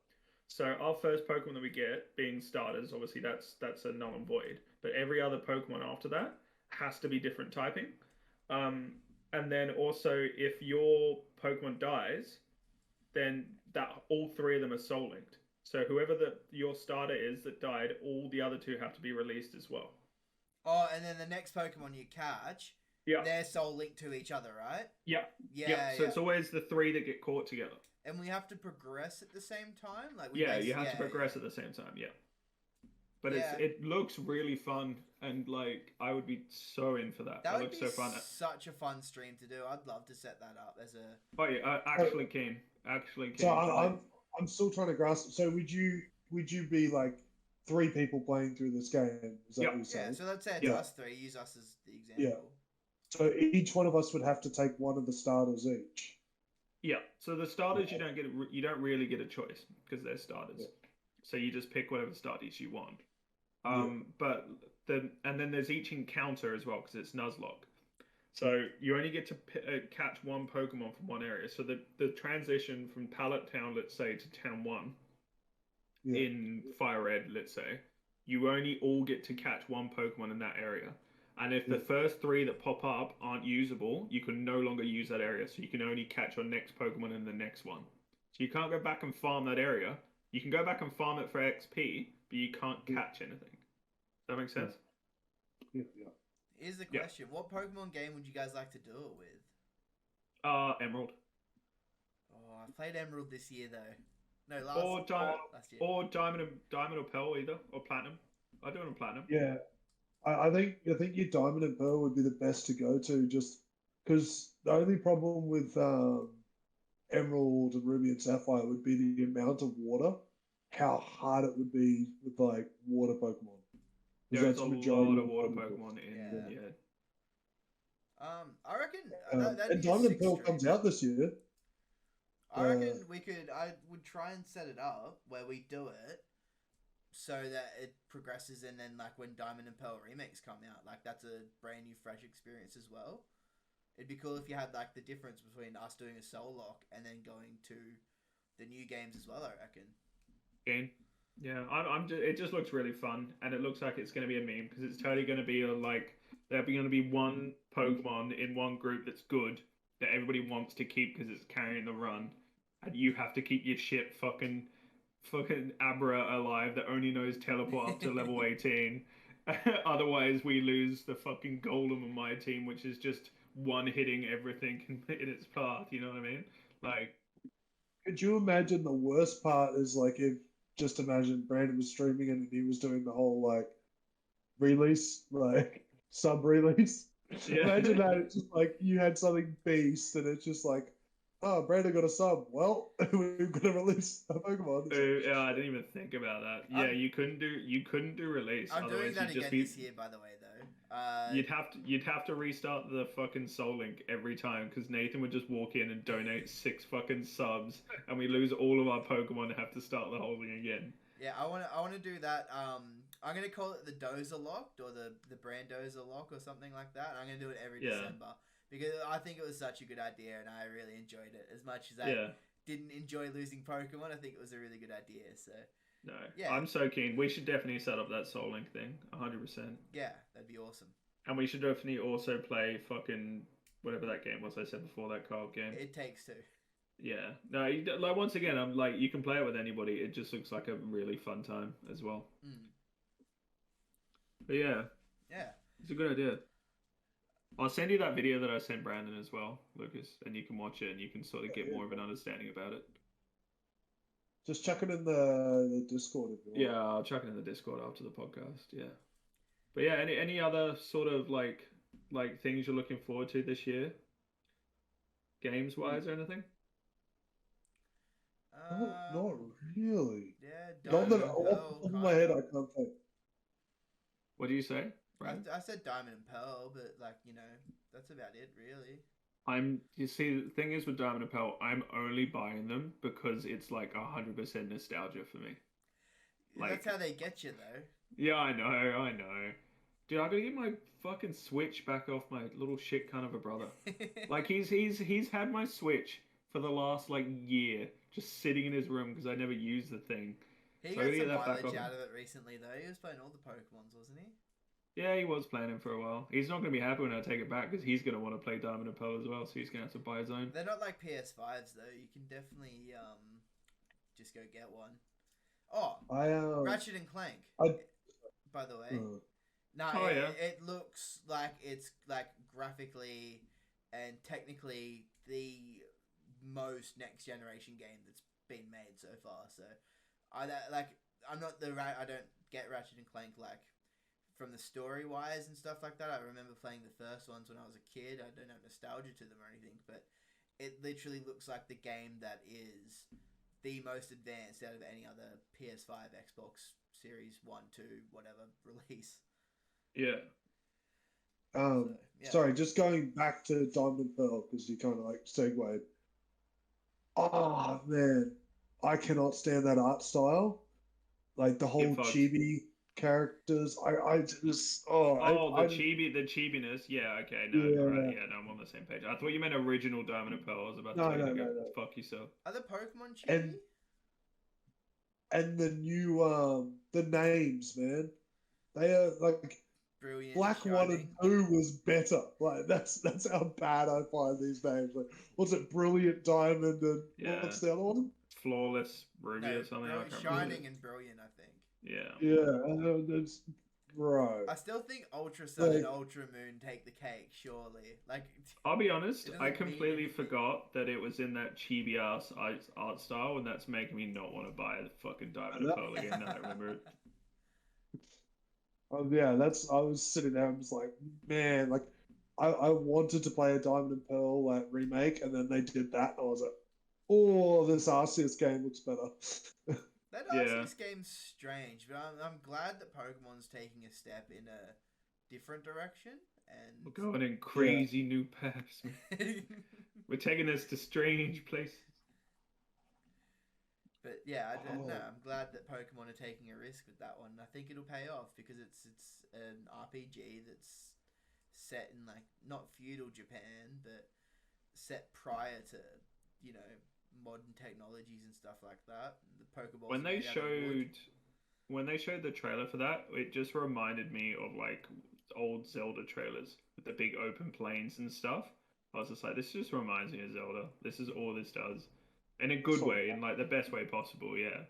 So our first Pokemon that we get, being starters, obviously that's a null and void. But every other Pokemon after that has to be different typing. And then also, if your Pokemon dies, then that all 3 of them are Soul Linked. So whoever your starter is that died, all the other 2 have to be released as well. Oh, and then the next Pokemon you catch, they're Soul Linked to each other, right? Yeah. So it's always the 3 that get caught together. And we have to progress at the same time? You have to progress at the same time, But it looks really fun, and like I would be so in for that. That would looks be so fun. Such a fun stream to do. I'd love to set that up as a. Oh yeah, actually keen. So I'm still trying to grasp. So would you be like 3 people playing through this game? Is that what you're saying? Yeah. So let's say it's us 3. Use us as the example. Yeah. So each one of us would have to take one of the starters each. Yeah. So the starters you don't really get a choice because they're starters. Yeah. So you just pick whatever starters you want. But then there's each encounter as well because it's Nuzlocke. So you only get to catch one Pokemon from one area. So the transition from Pallet Town, let's say, to Town 1 in Fire Red, let's say, you only all get to catch one Pokemon in that area. And if the first 3 that pop up aren't usable, you can no longer use that area. So you can only catch your next Pokemon in the next one. So you can't go back and farm that area. You can go back and farm it for XP, but you can't catch anything. Does that make sense? Yeah. Here's the Yeah. question: what Pokemon game would you guys like to do it with? Emerald. Oh, I played Emerald this year though. No, Or last year. or Diamond or Pearl either, or Platinum. I do it on Platinum. Yeah, I think your Diamond and Pearl would be the best to go to, just because the only problem with Emerald and Ruby and Sapphire would be the amount of water, how hard it would be with like water Pokemon. 'Cause There's that's a the majority lot of of water Pokemon. Pokemon in Yeah. yeah. I reckon that'd And be a Diamond and sick Pearl stream. comes out this year. I reckon I would try and set it up where we do it so that it progresses, and then like when Diamond and Pearl remakes come out, like that's a brand new, fresh experience as well. It'd be cool if you had like the difference between us doing a soul lock and then going to the new games as well. I reckon. Game. Yeah, it just looks really fun, and it looks like it's going to be a meme because it's totally going to be like there'll be going to be one Pokemon in one group that's good that everybody wants to keep because it's carrying the run, and you have to keep your shit fucking Abra alive that only knows teleport up to level 18. Otherwise, we lose the fucking Golem on my team, which is just one hitting everything in its path. You know what I mean? Like, Could you imagine the worst part is like if just imagine Brandon was streaming and he was doing the whole like release, like sub release. Yeah. Imagine that it's just like you had something beast and it's just like, oh, Brandon got a sub. Well, we're gonna release a Pokemon. Yeah, I didn't even think about that. Yeah, you couldn't do release. I'm doing Otherwise, that you'd just again be. this year, by the way, though. You'd have to restart the fucking Soul Link every time because Nathan would just walk in and donate 6 fucking subs, and we lose all of our Pokemon and have to start the whole thing again. Yeah, I want to do that. I'm gonna call it the Dozer locked or the Brandozer lock or something like that. I'm gonna do it every December because I think it was such a good idea and I really enjoyed it. As much as I didn't enjoy losing Pokemon, I think it was a really good idea. So no, yeah, I'm so keen. We should definitely set up that Soul Link thing, 100%. Yeah, that'd be awesome. And we should definitely also play fucking whatever that game was I said before, that card game. It Takes Two. Yeah, no, like once again, I'm like you can play it with anybody. It just looks like a really fun time as well. But yeah, it's a good idea. I'll send you that video that I sent Brandon as well, Lucas, and you can watch it and you can sort of get more of an understanding about it. Just chuck it in the Discord if you want. Yeah, I'll chuck it in the Discord after the podcast. Yeah, but yeah, any other sort of like things you're looking forward to this year, games wise or anything? Not really. Yeah, Not that Diamond and off Pearl. the top of my head, I can't think. What do you say, Brandon? I said Diamond and Pearl, but like that's about it, really. You see, the thing is with Diamond and Pearl, I'm only buying them because it's like 100% nostalgia for me. Like, that's how they get you, though. Yeah, I know. Dude, I gotta get my fucking Switch back off my little shit kind of a brother. Like, he's had my Switch for the last like year, just sitting in his room because I never used the thing. He So I got gotta some get that back mileage on. out of it recently, though. He was playing all the Pokemons, wasn't he? Yeah, he was playing him for a while. He's not gonna be happy when I take it back because he's gonna want to play Diamond and Pearl as well, so he's gonna have to buy his own. They're not like PS5s, though. You can definitely just go get one. Oh, Ratchet and Clank. By the way, it looks like it's like graphically and technically the most next generation game that's been made so far. So I don't get Ratchet and Clank like from the story wise and stuff like that. I remember playing the first ones when I was a kid. I don't have nostalgia to them or anything, but it literally looks like the game that is the most advanced out of any other PS5, Xbox Series 1, 2, whatever release. Yeah. Sorry, just going back to Diamond and Pearl because you kind of like segued. Oh man, I cannot stand that art style. Like the whole chibi characters. I just the chibiness. Yeah, okay, no, right, yeah, no, I'm on the same page. I thought you meant original Diamond and Pearl. I was about to tell you to go fuck yourself. Are the Pokemon chibi? And the new the names, man, they are like Brilliant. Black One and 2 was better. Like that's how bad I find these names. Like, what's it? Brilliant Diamond and what's the other one? Flawless Ruby or something. Shining and Brilliant, I think. Yeah. Yeah, bro. I still think Ultra Sun and Like- Ultra Moon take the cake, surely. Like, I'll be honest, It doesn't I mean completely anything. forgot that it was in that chibi ass art style, and that's making me not want to buy the fucking Diamond and Pearl again. Now I remember it. Yeah, I was sitting there and was like, man, like, I wanted to play a Diamond and Pearl like remake, and then they did that, and I was like, oh, this Arceus game looks better. that Yeah. Arceus game's strange, but I'm glad that Pokemon's taking a step in a different direction. We're And going in crazy new paths. Man. We're taking us to strange places. But yeah, I don't know. Oh. I'm glad that Pokemon are taking a risk with that one. I think it'll pay off because it's an RPG that's set in like not feudal Japan, but set prior to modern technologies and stuff like that. The Pokeballs When are they made out of wood. showed the trailer for that, it just reminded me of like old Zelda trailers with the big open plains and stuff. I was just like, this just reminds me of Zelda. This is all this does. In a good So- way, in like the best way possible, yeah.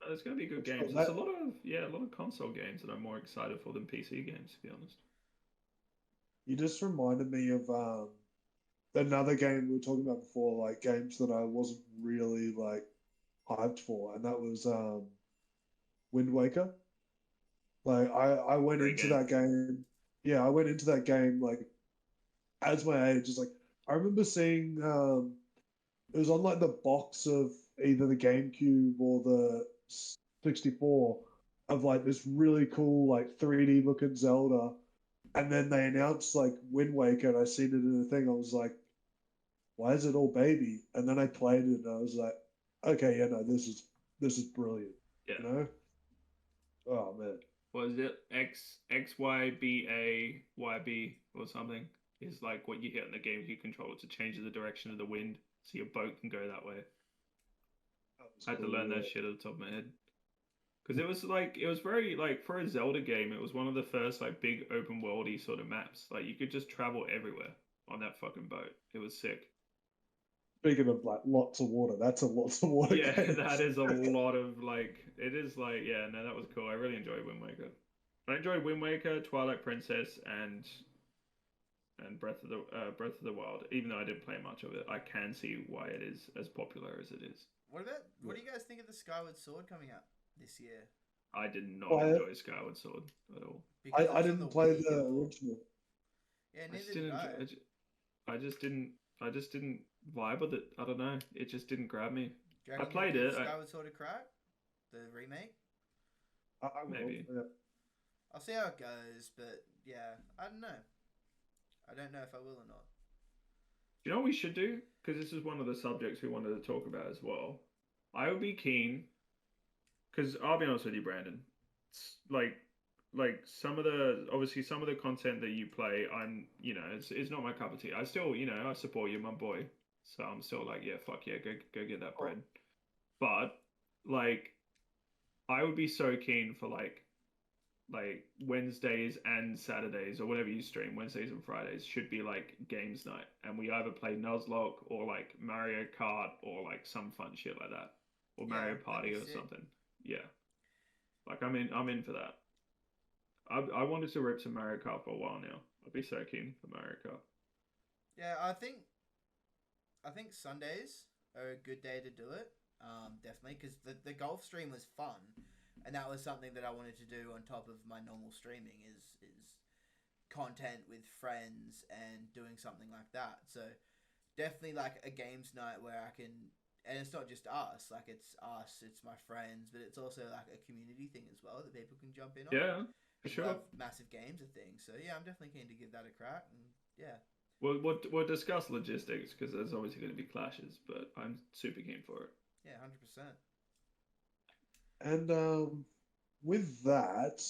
There's gonna be good So games. that- There's a lot of console games that I'm more excited for than PC games, to be honest. You just reminded me of another game we were talking about before, like games that I wasn't really like hyped for, and that was Wind Waker. Like I went Great into game. that game. Yeah, I went into that game like as my age. Just like I remember seeing it was on like the box of either the GameCube or the 64 of like this really cool like 3D looking Zelda, and then they announced like Wind Waker, and I seen it in the thing. I was like, why is it all baby? And then I played it, and I was like, okay, yeah, no, this is brilliant. Yeah. You know? Oh man. What is it? XYBA YB or something is like what you hit on the GameCube controller to change the direction of the wind, so your boat can go that way. That was I had to cool, learn yeah. that shit at the top of my head. Because it was very, like, for a Zelda game, it was one of the first, like, big open worldy sort of maps. Like, you could just travel everywhere on that fucking boat. It was sick. Speaking of like lots of water, that's a lots of water Yeah, game. that is a lot of, like, it is like, yeah, no, that was cool. I really enjoyed Wind Waker. I enjoyed Wind Waker, Twilight Princess, and Breath of the Wild. Even though I didn't play much of it, I can see why it is as popular as it is. What do you guys think of the Skyward Sword coming out this year? I did not Well, enjoy Skyward Sword at all. Because it I was on didn't play Wii the or- original. Yeah, I neither just did didn't. I. I just didn't vibe with it. I don't know. It just didn't grab me. Do you reckon played you'll give it, I- Skyward Sword a crack? The remake? I will, Maybe. yeah. I'll see how it goes, but yeah, I don't know. I don't know if I will or not. You know what we should do? Because this is one of the subjects we wanted to talk about as well. I would be keen. Because I'll be honest with you, Brandon. Like some of the content that you play, it's not my cup of tea. I still, I support you, my boy. So I'm still like, yeah, fuck yeah, go get that bread. But like, I would be so keen for like Wednesdays and Saturdays or whatever you stream, Wednesdays and Fridays should be like games night, and we either play Nuzlocke or like Mario Kart or like some fun shit like that, or Yeah, Mario that'd Party be or sick. something. Yeah, like I'm in for that. I wanted to rip some Mario Kart for a while now. I'd be so keen for Mario Kart. Yeah, I think Sundays are a good day to do it. Definitely, because the golf stream was fun, and that was something that I wanted to do on top of my normal streaming is content with friends and doing something like that. So definitely like a games night where I can, and it's not just us, like it's us, it's my friends, but it's also like a community thing as well that people can jump in on. Yeah, for We sure. love massive games and things. So yeah, I'm definitely keen to give that a crack. And yeah. We'll discuss logistics because there's obviously going to be clashes, but I'm super keen for it. Yeah, 100%. And with that,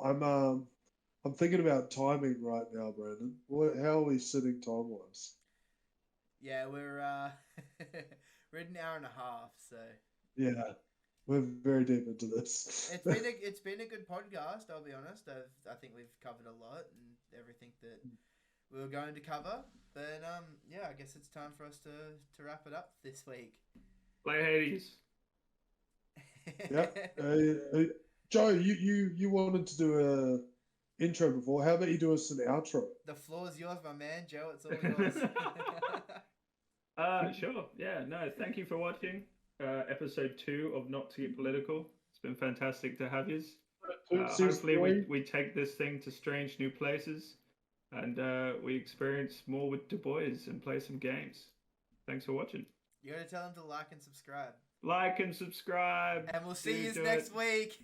I'm thinking about timing right now, Brandon. How are we sitting time wise? Yeah, we're we're at an hour and a half, so Yeah, we're very deep into this. it's been a good podcast. I'll be honest. I think we've covered a lot and everything that we were going to cover. But yeah, I guess it's time for us to wrap it up this week. Play Hades. Yeah. Joe, you wanted to do a intro before. How about you do us an outro? The floor's yours, my man. Joe, it's all yours. Sure. Yeah. No. Thank you for watching episode 2 of Not to Get Political. It's been fantastic to have you. Hopefully, we take this thing to strange new places, and we experience more with Du Bois and play some games. Thanks for watching. You gotta tell them to like and subscribe. Like and subscribe. And we'll see you next week.